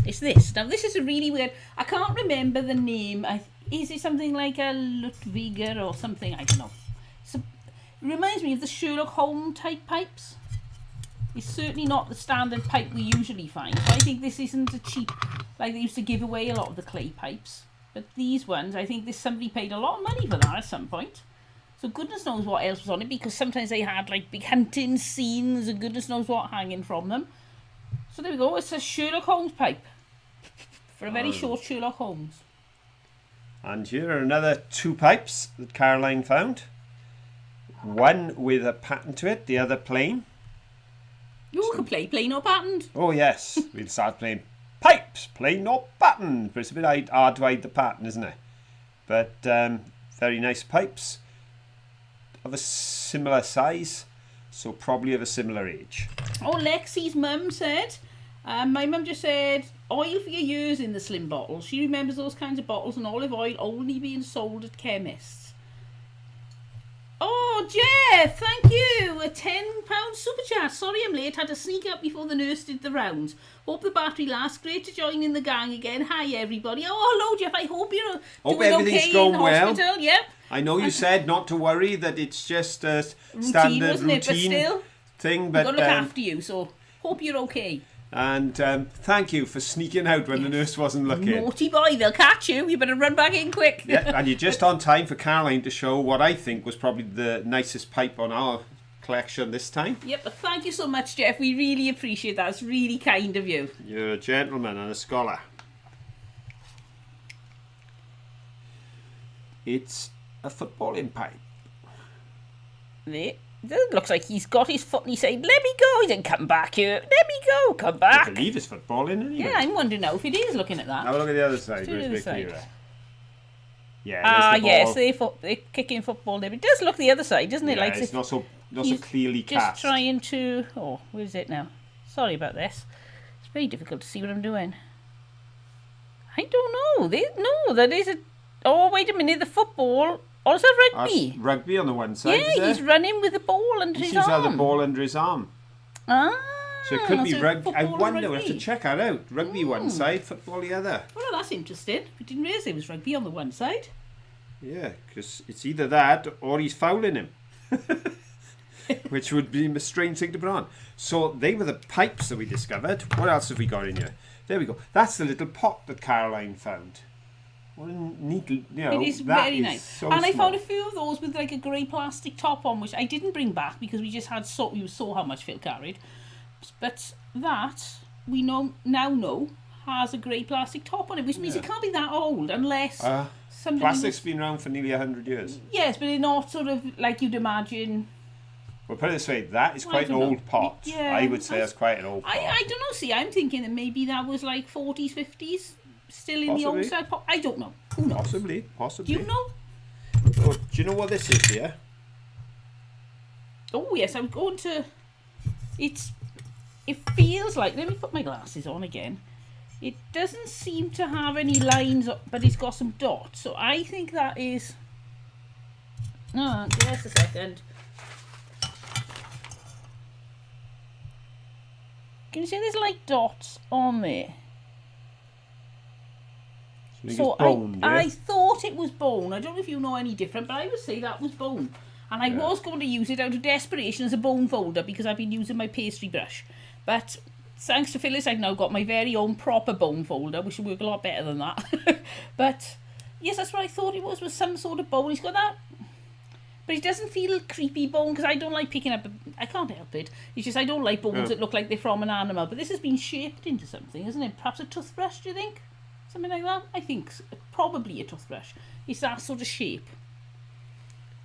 It's this. Now, this is a really weird... I can't remember the name. Is it something like a Ludwiger or something? I don't know. It reminds me of the Sherlock Holmes type pipes. It's certainly not the standard pipe we usually find. So I think this isn't a cheap... Like they used to give away a lot of the clay pipes. But these ones, I think somebody paid a lot of money for that at some point. So goodness knows what else was on it, because sometimes they had like big hunting scenes and goodness knows what hanging from them. So there we go, it's a Sherlock Holmes pipe. For a very short Sherlock Holmes. And here are another two pipes that Caroline found. One with a pattern to it, the other plain. You can play plain or patterned. Oh yes, we'll start playing pipes, plain or pattern. But it's a bit hard to hide the pattern, isn't it? But very nice pipes. Of a similar size, so probably of a similar age. Oh, Lexi's mum said, my mum just said, oil for your ears in the slim bottles. She remembers those kinds of bottles and olive oil only being sold at chemists. Oh, Jeff, thank you. A £10 super chat. Sorry I'm late. Had to sneak up before the nurse did the rounds. Hope the battery lasts. Great to join in the gang again. Hi, everybody. Oh, hello, Jeff. I hope you're doing okay in hospital. Yep. I know you said not to worry, that it's just a standard routine thing. But we've got to look after you, so hope you're okay. And thank you for sneaking out when the nurse wasn't looking. Naughty boy, they'll catch you. You better run back in quick. Yeah, and you're just on time for Caroline to show what I think was probably the nicest pipe on our collection this time. Yep, but thank you so much, Jeff. We really appreciate that. It's really kind of you. You're a gentleman and a scholar. It's a footballing pipe. There. It looks like he's got his foot and he's saying, let me go. He didn't come back here. Let me go. Come back. I believe it's footballing, isn't it? Yeah, I'm wondering now if it is looking at that. Have a look at the other side. To the other side. Yeah, there's the ball. Yes, they're kicking football there. But it does look the other side, doesn't it? Yeah, Like it's not so clearly just cast. trying to... Oh, where is it now? Sorry about this. It's very difficult to see what I'm doing. I don't know. No, that is a... Oh, wait a minute. The football... Oh, is that rugby? That's rugby on the one side, yeah, he's running with the ball under his arm. He seems to have the ball under his arm. Ah. So it could be rugby. I wonder, we'll have to rugby. check that out. Rugby one side, football the other. Well, that's interesting. We didn't realise there was rugby on the one side. Yeah, because it's either that or he's fouling him. Which would be a strange thing to put on. So they were the pipes that we discovered. What else have we got in here? There we go. That's the little pot that Caroline found. What a neat, it is very nice. So and I small. found a few of those with like a grey plastic top on, which I didn't bring back because we just had we saw how much Phil carried. But that we now know has a grey plastic top on it, which means it can't be that old unless somebody. Plastic's been around for nearly 100 years. Yes, but they're not sort of like you'd imagine. Well, put it this way, that is quite an old pot. Yeah, I would say that's quite an old pot. I don't know. See, I'm thinking that maybe that was like 40s, 50s, still in the old style pot. I don't know. Who knows? Possibly. Do you know? Oh, do you know what this is here? Oh yes, I'm going to. It feels like. Let me put my glasses on again. It doesn't seem to have any lines, but it's got some dots. So I think that is. Oh, just a second. Can you see there's like dots on there? So I thought it was bone. I don't know if you know any different, but I would say that was bone. And I was going to use it out of desperation as a bone folder because I've been using my pastry brush. But thanks to Phyllis, I've now got my very own proper bone folder, which will work a lot better than that. But yes, that's what I thought it was some sort of bone. He's got that. But it doesn't feel creepy bone because I don't like picking up. I can't help it. It's just I don't like bones that look like they're from an animal. But this has been shaped into something, isn't it? Perhaps a toothbrush, do you think? Something like that? I think probably a toothbrush. It's that sort of shape.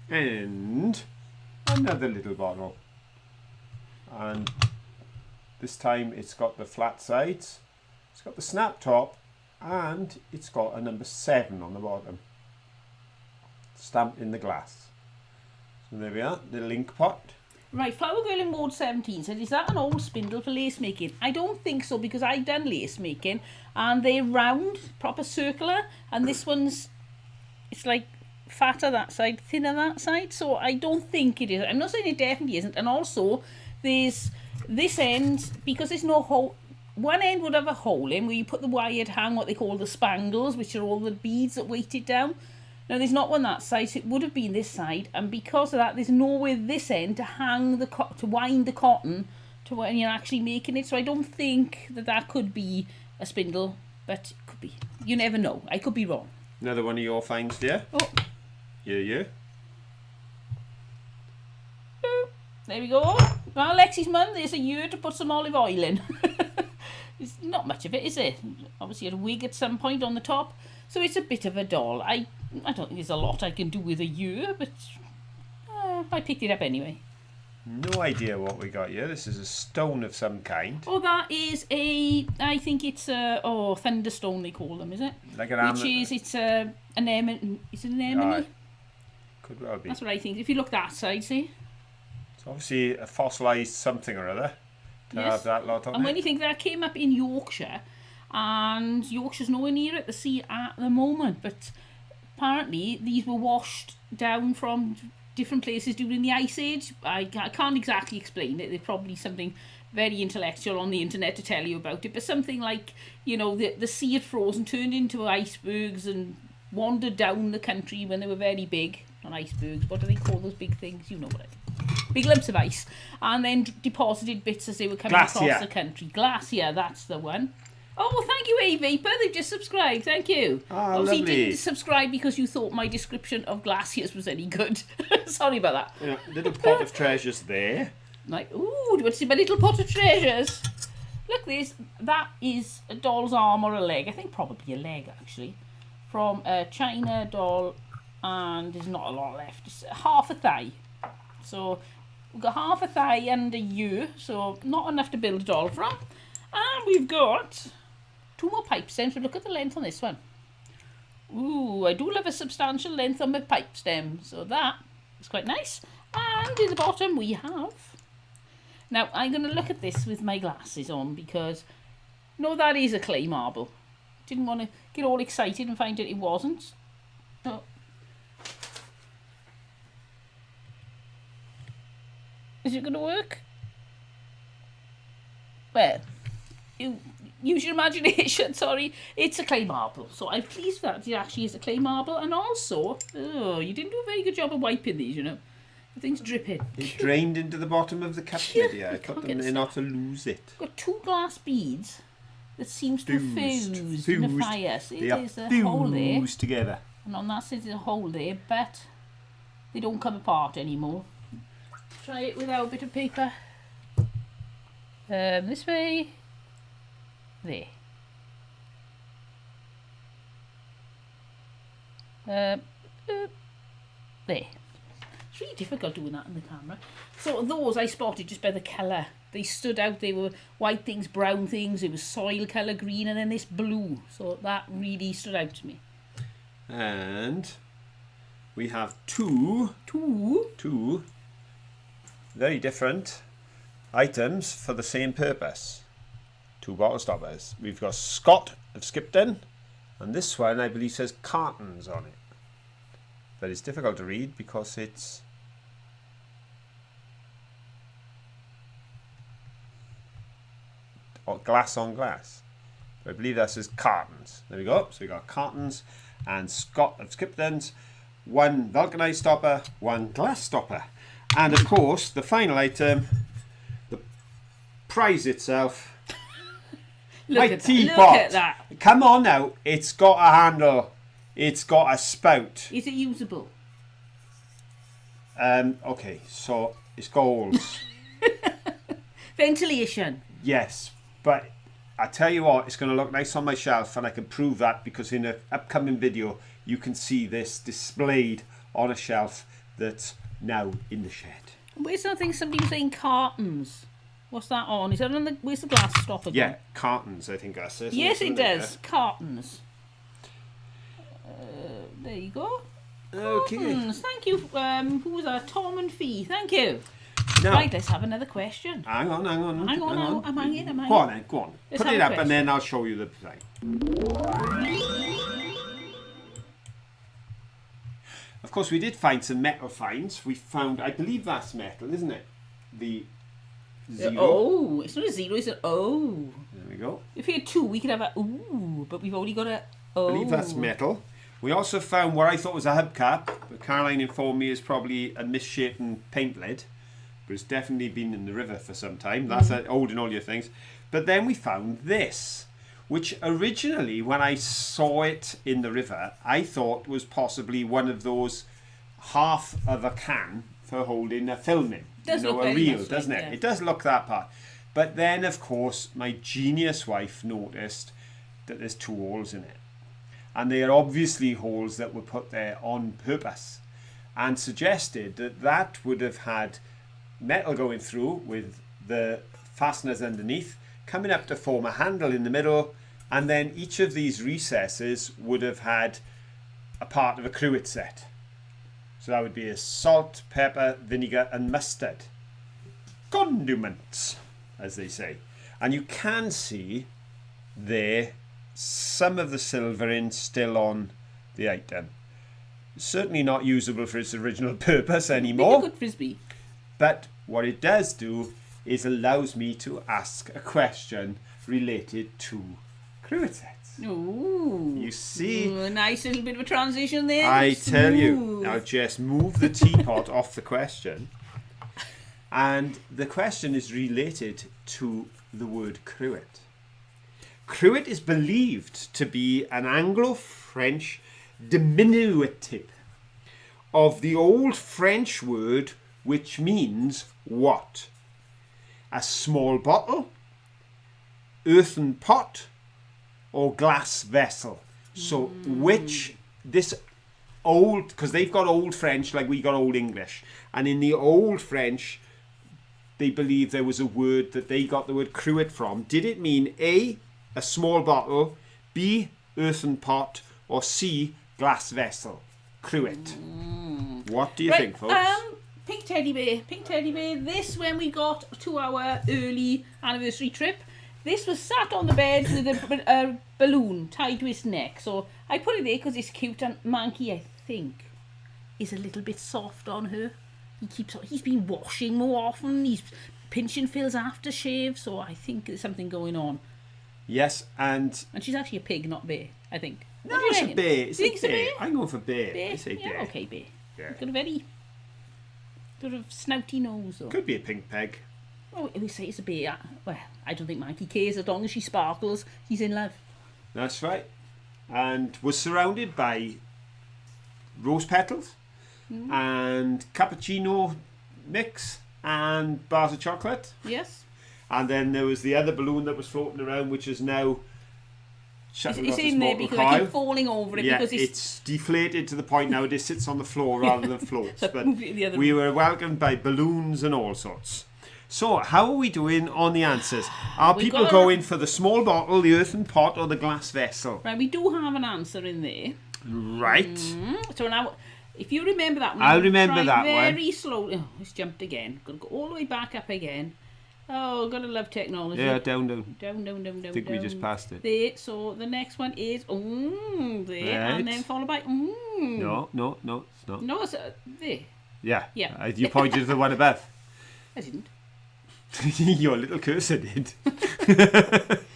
And another little bottle. And this time it's got the flat sides, it's got the snap top, and it's got a number 7 on the bottom. Stamped in the glass. So there we are, the link pot. Right, Flower Girl in Ward 17 said, is that an old spindle for lace making? I don't think so because I've done lace making and they're round, proper circular, and this one's, it's like fatter that side, thinner that side, so I don't think it is. I'm not saying it definitely isn't. And also, there's this end, because there's no hole, one end would have a hole in where you put the wired hang, what they call the spangles, which are all the beads that weight it down. Now there's not one that side, so it would have been this side, and because of that there's nowhere this end to hang the to wind the cotton to when you're actually making it. So I don't think that could be a spindle, but it could be. You never know. I could be wrong. Another one of your finds, dear. Oh. Yeah. There we go. Well, Lexi's mum, there's a year to put some olive oil in. It's not much of it, is it? Obviously a wig at some point on the top. So it's a bit of a doll. I don't think there's a lot I can do with a year, but I picked it up anyway. No idea what we got here. This is a stone of some kind. Oh, that is I think it's a, thunderstone they call them, is it? Like an it's an anemone. Is it an anemone? Could well be. That's what I think. If you look that side, see? It's obviously a fossilised something or other to have that lot on And it. when you think that came up in Yorkshire, and Yorkshire's nowhere near at the sea at the moment, but apparently these were washed down from different places during the Ice Age. I can't exactly explain it. There's probably something very intellectual on the internet to tell you about it, but something like, the sea had frozen, turned into icebergs and wandered down the country when they were very big. Not icebergs, what do they call those big things? You know what I mean. Big lumps of ice. And then deposited bits as they were coming across the country. Glacier, that's the one. Oh, well, thank you, A-Vapor. They've just subscribed. Thank you. Oh, Obviously, lovely. you didn't subscribe because you thought my description of glaciers was any good. Sorry about that. Yeah, little pot of treasures there. Like, ooh, do you want to see my little pot of treasures? Look, that is a doll's arm or a leg. I think probably a leg, actually. From a China doll, and there's not a lot left. It's half a thigh. So, we've got half a thigh and a ewe, so not enough to build a doll from. And we've got 2 more pipe stems. But look at the length on this one. Ooh, I do love a substantial length on my pipe stem. So that is quite nice. And in the bottom we have... Now, I'm going to look at this with my glasses on because... No, that is a clay marble. Didn't want to get all excited and find out it wasn't. So... Is it going to work? Well... use your imagination, sorry. It's a clay marble. So I'm pleased that it actually is a clay marble. And also, oh, you didn't do a very good job of wiping these, you know. The thing's dripping. It drained into the bottom of the cup, Lydia. I put them in not to lose it. Got 2 glass beads that seems to have fused in the fire. See, They are there's a hole there. fused together. And on that side there's a hole there, but they don't come apart anymore. Try it without a bit of paper. This way. There. There. It's really difficult doing that in the camera. So those I spotted just by the colour. They stood out. They were white things, brown things. It was soil colour, green, and then this blue. So that really stood out to me. And we have two very different items for the same purpose. 2 bottle stoppers. We've got Scott of Skipton, and this one I believe says cartons on it. But it's difficult to read because it's glass on glass. But I believe that says cartons. There we go. So we got cartons and Scott of Skipton's, 1 vulcanized stopper, 1 glass stopper. And of course, the final item, the prize itself. My teapot. Look at that. Come on now. It's got a handle. It's got a spout. Is it usable? Okay, so it's got holes. Ventilation. Yes, but I tell you what, it's going to look nice on my shelf, and I can prove that because in an upcoming video you can see this displayed on a shelf that's now in the shed. Where's that thing somebody was saying cartons? What's that on? Is that on the, where's the glass stopper? Yeah, cartons, I think that's it. Yes, it does. Cartons. There you go. Okay. Cartons. Thank you. Who was that? Tom and Fee. Thank you. Now, Right, let's have another question. hang on. Hang on now. I'm hanging. Go on then, go on. Let's Put have it a up question. and then I'll show you the design. Of course, we did find some metal finds. We found, I believe that's metal, isn't it? The 0. Oh, it's not a 0, it's an O. There we go. If we had 2, we could have a ooh, but we've only got a O. I believe that's metal. We also found what I thought was a hubcap, but Caroline informed me is probably a misshapen paint lid. But it's definitely been in the river for some time. That's holding all your things. But then we found this, which originally, when I saw it in the river, I thought was possibly one of those half of a can for holding a film in. Does look a very reel, much doesn't like it? that. It does look that part. But then, of course, my genius wife noticed that there's 2 holes in it. And they are obviously holes that were put there on purpose, and suggested that that would have had metal going through with the fasteners underneath, coming up to form a handle in the middle, and then each of these recesses would have had a part of a cruet set. So that would be a salt, pepper, vinegar and mustard. Condiments, as they say. And you can see there some of the silvering still on the item. Certainly not usable for its original purpose anymore. Good frisbee. But what it does do is allows me to ask a question related to cruet sets. Ooh. You see, Ooh, a nice little bit of a transition there. I tell you, Smooth. now just move the teapot off the question. And the question is related to the word cruet. Cruet is believed to be an Anglo-French diminutive of the old French word which means what? A small bottle, earthen pot, or glass vessel. So which, this old, because they've got old French like we got old English, and in the old French they believe there was a word that they got the word cruet from. Did it mean A, a small bottle, B, earthen pot, or C, glass vessel? Cruet. What do you think, folks? Pink teddy bear. Pink teddy bear. This, when we got to our early anniversary trip, this was sat on the bed with a balloon tied to its neck. So I put it there because it's cute, and Manky, I think, is a little bit soft on her. He's been washing more often. He's pinching Phil's aftershave, so I think there's something going on. Yes, and And she's actually a pig, not bear, I think. no, What do you it's a reckon? bear. It's You a think it's a bear. bear? I'm going for bear. Bear? I say Yeah, bear. okay, bear. Yeah. It's got a very sort of snouty nose, though. Could be a pink peg. Oh, we say it's a bear. Well, I don't think Manky cares. As long as she sparkles, he's in love. That's right. And was surrounded by rose petals and cappuccino mix and bars of chocolate. Yes. And then there was the other balloon that was floating around, which is now shutting It's off in its there mortal because I coil. keep falling over it Yeah, because it's deflated to the point now it sits on the floor rather than floats. So But move it the other we were welcomed by balloons and all sorts. So, how are we doing on the answers? Are We've people got a- going for the small bottle, the earthen pot, or the glass vessel? Right, we do have an answer in there. Right. So now, if you remember that one, I'll I'm gonna remember try that one. very slowly. Oh, it's jumped again. Got to go all the way back up again. Oh, gotta love technology. Yeah, down. Down. I think we just passed it. There. So the next one is there, Right. and then followed by No, it's not. No, it's there. Yeah. Yeah. You pointed to the one above. I didn't. Your little cursor did.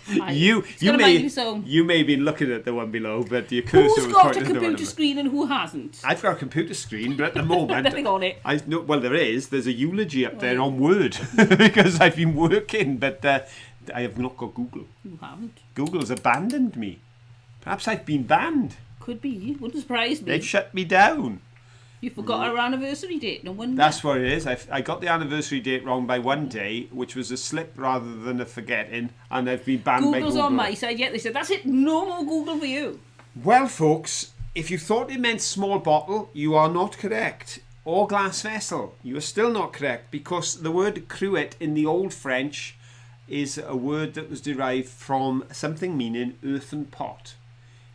It's you gonna may mind its own. you may be looking at the one below, but your cursor Who's was got a pointing to the one computer above. screen and who hasn't? I've got a computer screen, but at the moment, Nothing on it. well, there is. There's a eulogy up there on Word because I've been working, but I have not got Google. You haven't. Google's abandoned me. Perhaps I've been banned. Could be. Wouldn't surprise me. They've shut me down. You forgot our anniversary date. No wonder. That's what it is. I got the anniversary date wrong by one day, which was a slip rather than a forgetting, and I've been banned by Google's Google. on my side yet. They said, that's it. No more Google for you. Well, folks, if you thought it meant small bottle, you are not correct. Or glass vessel, you are still not correct, because the word cruet in the Old French is a word that was derived from something meaning earthen pot.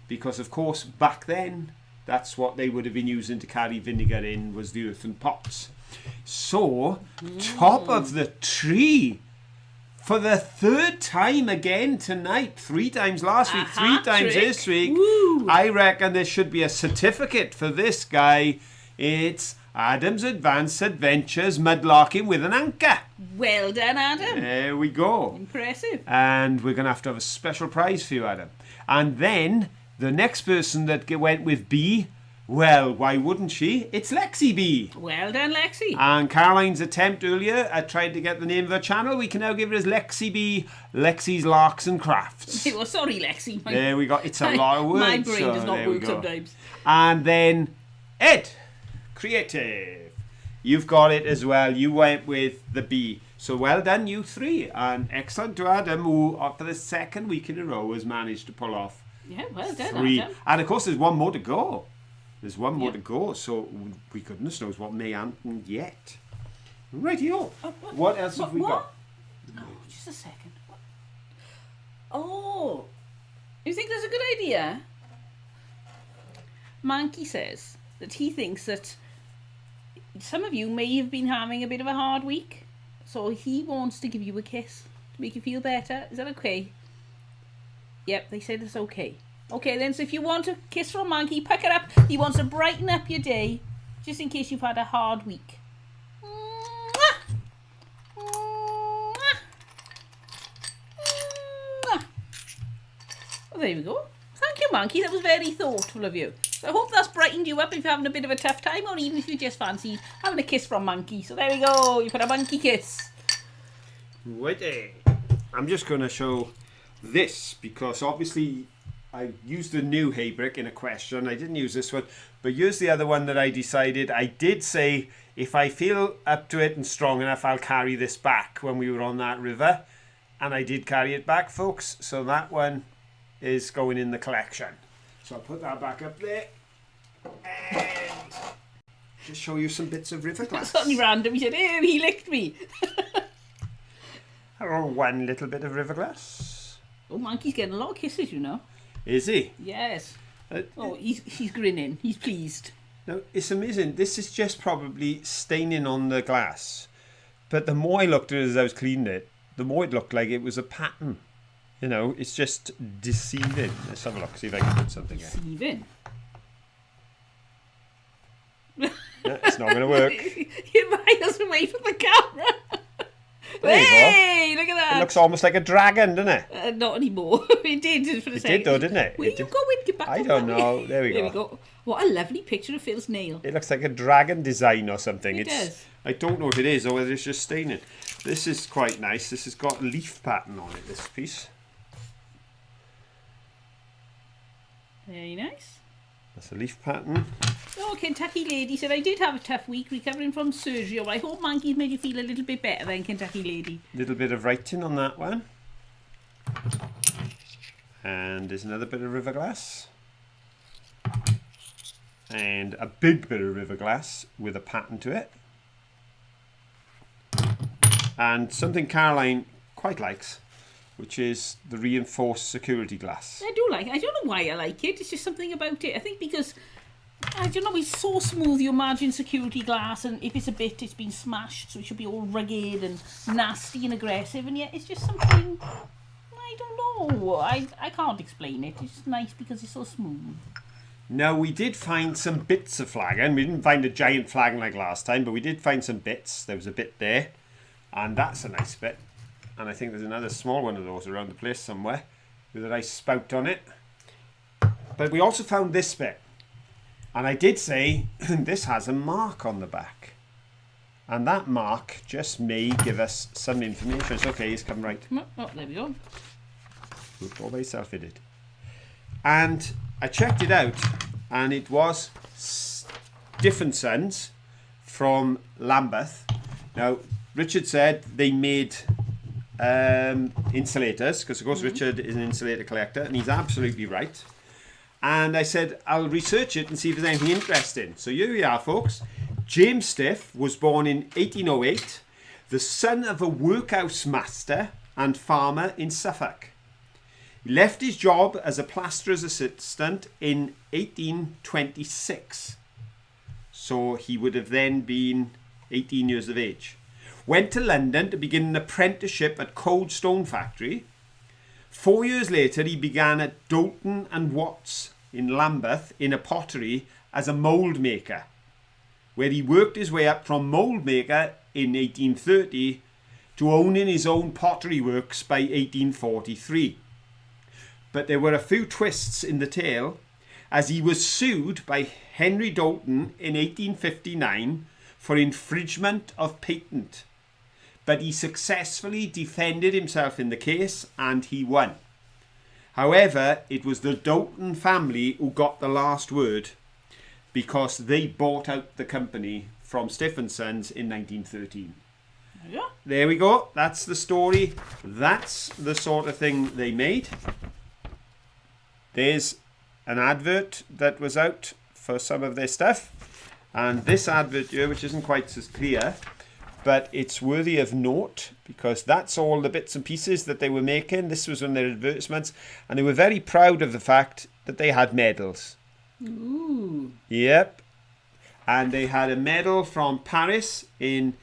Because, of course, back then, that's what they would have been using to carry vinegar in, was the earthen pots. So, top of the tree, for the third time again tonight, 3 times last week, 3 times hat-trick. this week, Woo. I reckon there should be a certificate for this guy. It's Adam's Advanced Adventures Mudlarking with an Anchor. Well done, Adam. There we go. Impressive. And we're going to have a special prize for you, Adam. And then the next person that went with B, well, why wouldn't she? It's Lexi B. Well done, Lexi. And Caroline's attempt earlier at trying to get the name of her channel, we can now give it as Lexi B, Lexi's Larks and Crafts. Oh, sorry, Lexi. There we go. It's a lot of words. My brain so does not there we work go. sometimes. And then Ed, Creative. You've got it as well. You went with the B. So well done, you 3. And excellent to Adam, who for the second week in a row has managed to pull off Yeah, well done, 3. Adam. And of course, there's one more to go. There's one more to go. So we goodness knows what may happen yet. Rightio. What else have we got? Oh, just a second. What? Oh, you think that's a good idea? Manky says that he thinks that some of you may have been having a bit of a hard week, so he wants to give you a kiss to make you feel better. Is that okay? Yep, they said it's okay. Okay then, so if you want a kiss from Manky, pick it up. He wants to brighten up your day, just in case you've had a hard week. Mwah! Mwah! Mwah! Well, there we go. Thank you, Manky. That was very thoughtful of you. So I hope that's brightened you up if you're having a bit of a tough time, or even if you just fancy having a kiss from Manky. So there we go. You've had a Manky kiss. Righty. I'm just going to show this because obviously I used the new hay brick in a question. I didn't use this one, but here's the other one that I decided. I did say if I feel up to it and strong enough, I'll carry this back when we were on that river. And I did carry it back, folks. So that one is going in the collection. So I'll put that back up there. And just show you some bits of river glass. Suddenly random. He said, "Oh, he licked me." Oh, one little bit of river glass. Oh, Manky's getting a lot of kisses, you know. Is he? Yes. Oh, he's grinning. He's pleased. No, it's amazing. This is just probably staining on the glass. But the more I looked at it as I was cleaning it, the more it looked like it was a pattern. You know, it's just deceiving. Let's have a look, see if I can put something in. Deceiving. Yeah, it's not going to work. You're miles away from the camera. There you go. Hey, look at that. It looks almost like a dragon, doesn't it? Not anymore. It did for a It second. did though, didn't it? Where It you did. going? Get back I up don't that know. way. There we There we go. go. What a lovely picture of Phil's nail. It looks like a dragon design or something. It does. I don't know what it is or whether it's just staining. This is quite nice. This has got leaf pattern on it, this piece. Very nice. That's a leaf pattern. Oh, Kentucky Lady said, I did have a tough week recovering from surgery. But I hope Manky's made you feel a little bit better then, Kentucky Lady. Little bit of writing on that one. And there's another bit of river glass. And a big bit of river glass with a pattern to it. And something Caroline quite likes, which is the reinforced security glass. I do like it. I don't know why I like it. It's just something about it. I think because, I don't know, it's so smooth. You imagine security glass, and if it's a bit, it's been smashed, so it should be all rugged and nasty and aggressive, and yet it's just something, I don't know. I can't explain it. It's just nice because it's so smooth. Now, we did find some bits of flagging. We didn't find a giant flagging like last time, but we did find some bits. There was a bit there, and that's a nice bit. And I think there's another small one of those around the place somewhere with a nice spout on it. But we also found this bit. And I did say, this has a mark on the back. And that mark just may give us some information. It's okay, it's come right. Oh, there we go. All by itself it did. And I checked it out, and it was Stiff & Sons from Lambeth. Now, Richard said they made insulators, because of course Richard is an insulator collector, and he's absolutely right. And I said, I'll research it and see if there's anything interesting. So here we are, folks. James Stiff was born in 1808, the son of a workhouse master and farmer in Suffolk. He left his job as a plasterer's assistant in 1826. So he would have then been 18 years of age. Went to London to begin an apprenticeship at Cold Stone Factory. 4 years later, he began at Dalton and Watts in Lambeth in a pottery as a mould maker, where he worked his way up from mould maker in 1830 to owning his own pottery works by 1843. But there were a few twists in the tale, as he was sued by Henry Dalton in 1859 for infringement of patent. But he successfully defended himself in the case, and he won. However, it was the Dalton family who got the last word, because they bought out the company from Stiff & Sons in 1913. Yeah. There we go. That's the story. That's the sort of thing they made. There's an advert that was out for some of their stuff. And this advert here, which isn't quite as clear, but it's worthy of note because that's all the bits and pieces that they were making. This was on their advertisements. And they were very proud of the fact that they had medals. Ooh. Yep. And they had a medal from Paris in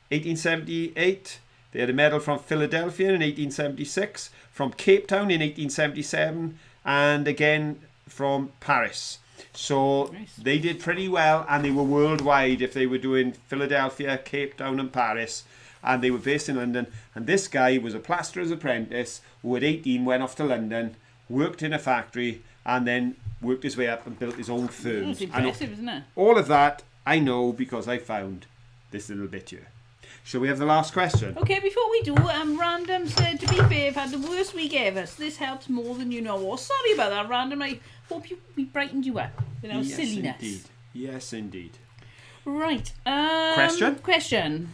1878. They had a medal from Philadelphia in 1876, from Cape Town in 1877, and again from Paris. So Nice. they did pretty well, and they were worldwide if they were doing Philadelphia, Cape Town and Paris, and they were based in London. And this guy was a plasterer's apprentice who at 18 went off to London, worked in a factory, and then worked his way up and built his own firm. It's impressive, isn't it? All of that I know because I found this little bit here. Shall we have the last question? Okay, before we do, Random said, to be fair, I've had the worst week ever, so this helps more than you know. Oh, sorry about that, Random. I hope we brightened you up with our silliness. Indeed. Yes, indeed. Right. Question? Question.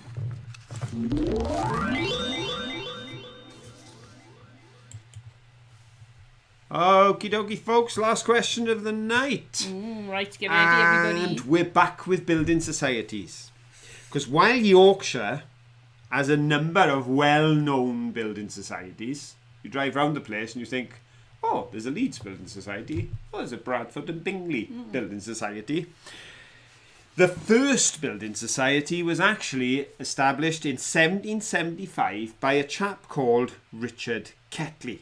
Okie dokie, folks. Last question of the night. Right, get ready, everybody. And we're back with building societies. Because while Yorkshire has a number of well-known building societies, you drive around the place and you think, oh, there's a Leeds building society. Oh, there's a Bradford and Bingley building society. The first building society was actually established in 1775 by a chap called Richard Ketley.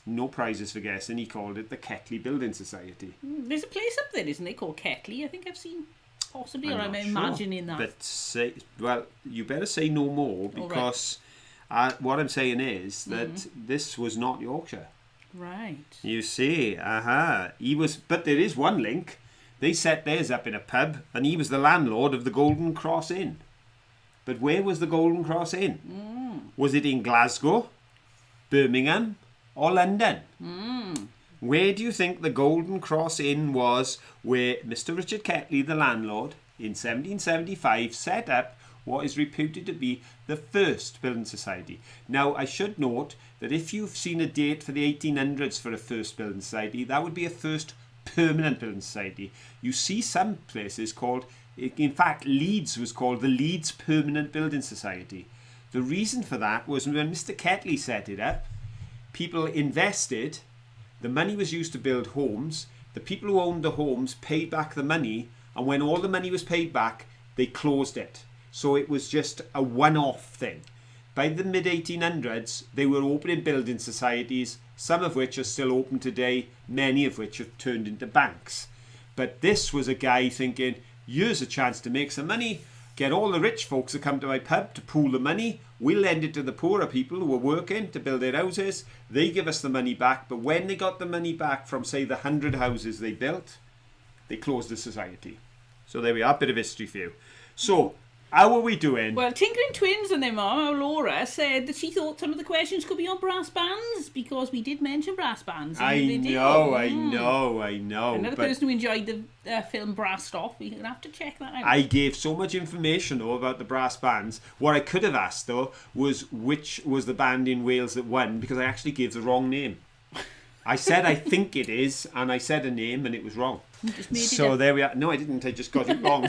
No prizes for guessing. He called it the Ketley Building Society. There's a place up there, isn't it, called Ketley? I think I've seen. Possibly, or I'm am I not imagining sure. that? But you better say no more, because what I'm saying is that this was not Yorkshire. Right. You see, he was, but there is one link. They set theirs up in a pub, and he was the landlord of the Golden Cross Inn. But where was the Golden Cross Inn? Was it in Glasgow, Birmingham, or London? Where do you think the Golden Cross Inn was, where Mr. Richard Ketley, the landlord, in 1775 set up what is reputed to be the first building society? Now, I should note that if you've seen a date for the 1800s for a first building society, that would be a first permanent building society. You see some places called, in fact, Leeds was called the Leeds Permanent Building Society. The reason for that was when Mr. Ketley set it up, people invested. The money was used to build homes. The people who owned the homes paid back the money, and when all the money was paid back, they closed it. So it was just a one-off thing. By the mid-1800s, they were opening building societies, some of which are still open today, many of which have turned into banks. But this was a guy thinking, here's a chance to make some money, get all the rich folks to come to my pub to pool the money. We'll lend it to the poorer people who are working to build their houses. They give us the money back. But when they got the money back from, say, the 100 houses they built, they closed the society. So there we are, a bit of history for you. So, how are we doing? Well, Tinkering Twins and their mum, Laura, said that she thought some of the questions could be on brass bands, because we did mention brass bands in the video. I know. Another person who enjoyed the film Brass Off, we're going to have to check that out. I gave so much information, though, about the brass bands. What I could have asked, though, was which was the band in Wales that won, because I actually gave the wrong name. I said I think it is, and I said a name, and it was wrong. So there we are. No, I didn't. I just got it wrong.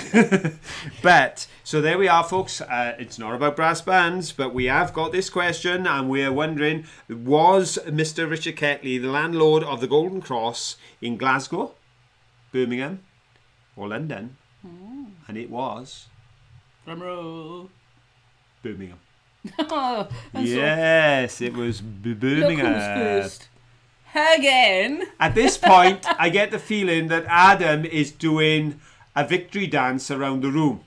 But, so there we are, folks. It's not about brass bands, but we have got this question, and we're wondering, was Mr. Richard Ketley the landlord of the Golden Cross in Glasgow, Birmingham, or London? And it was Drumroll. Birmingham. Yes, it was Birmingham. Look who's first. Again. At this point, I get the feeling that Adam is doing a victory dance around the room,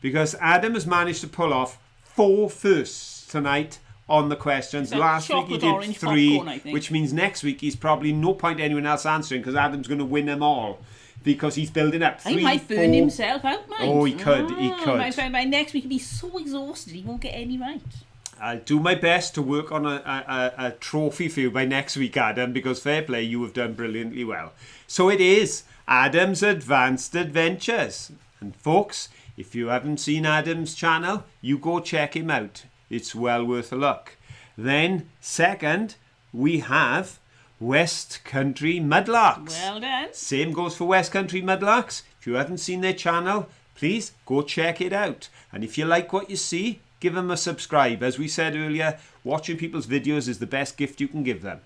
because Adam has managed to pull off 4 firsts tonight on the questions. Last week he did 3, popcorn, which means next week he's probably no point anyone else answering, because Adam's going to win them all, because he's building up 3, he might burn himself out, mate. Oh, he could. By next week he'll be so exhausted he won't get any right. I'll do my best to work on a trophy for you by next week, Adam, because fair play, you have done brilliantly well. So it is Adam's Advanced Adventures. And folks, if you haven't seen Adam's channel, you go check him out. It's well worth a look. Then, second, we have West Country Mudlarks. Well done. Same goes for West Country Mudlarks. If you haven't seen their channel, please go check it out. And if you like what you see, give them a subscribe. As we said earlier, watching people's videos is the best gift you can give them.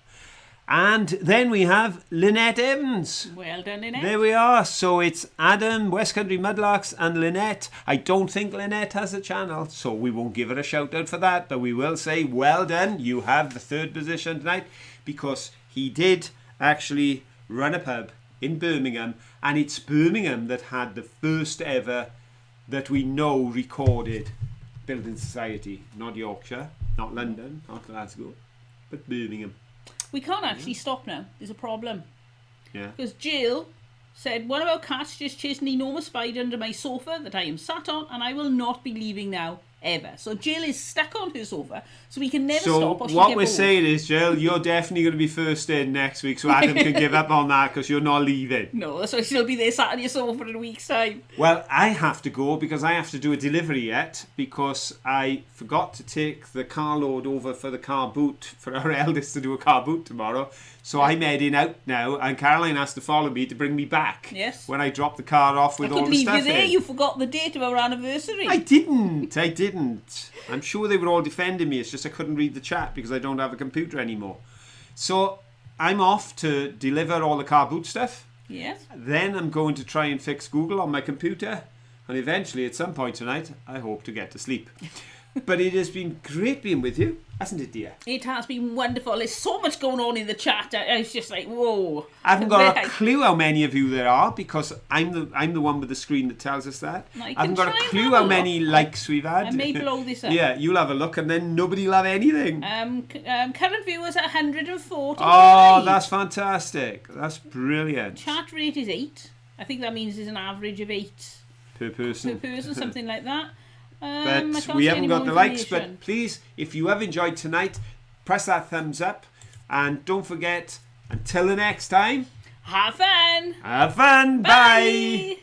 And then we have Lynette Evans. Well done, Lynette. There we are. So it's Adam, West Country Mudlarks, and Lynette. I don't think Lynette has a channel, so we won't give her a shout out for that, but we will say, well done. You have the 3rd position tonight, because he did actually run a pub in Birmingham, and it's Birmingham that had the first ever, that we know, recorded building society. Not Yorkshire, not London, not Glasgow, but Birmingham. We can't actually stop now. There's a problem. Yeah. Because Jill said, one of our cats just chased an enormous spider under my sofa that I am sat on, and I will not be leaving now, ever. So Jill is stuck on her sofa, so we can never stop. Or So what we're saying is, Jill, you're definitely going to be first in next week, so Adam can give up on that, because you're not leaving. No, so she'll be there sat on your sofa in a week's time. Well, I have to go, because I have to do a delivery yet, because I forgot to take the car load over for the car boot, for our eldest to do a car boot tomorrow. So I'm heading out now, and Caroline has to follow me to bring me back. Yes. When I drop the car off with all the stuff in. I could leave you there. You forgot the date of our anniversary. I didn't. I'm sure they were all defending me. It's just I couldn't read the chat because I don't have a computer anymore. So I'm off to deliver all the car boot stuff. Yes. Then I'm going to try and fix Google on my computer. And eventually, at some point tonight, I hope to get to sleep. But it has been great being with you, hasn't it, dear? It has been wonderful. There's so much going on in the chat. I was just like, whoa. I haven't got a clue how many of you there are because I'm the one with the screen that tells us that. I haven't got a clue how many likes we've had. I may blow this up. Yeah, you'll have a look and then nobody will have anything. Current viewers at 140. Oh, that's fantastic. That's brilliant. Chat rate is 8. I think that means there's an average of 8 per person, something like that. But we haven't got the likes. But please, if you have enjoyed tonight, press that thumbs up. And don't forget, until the next time, have fun. Have fun. Bye.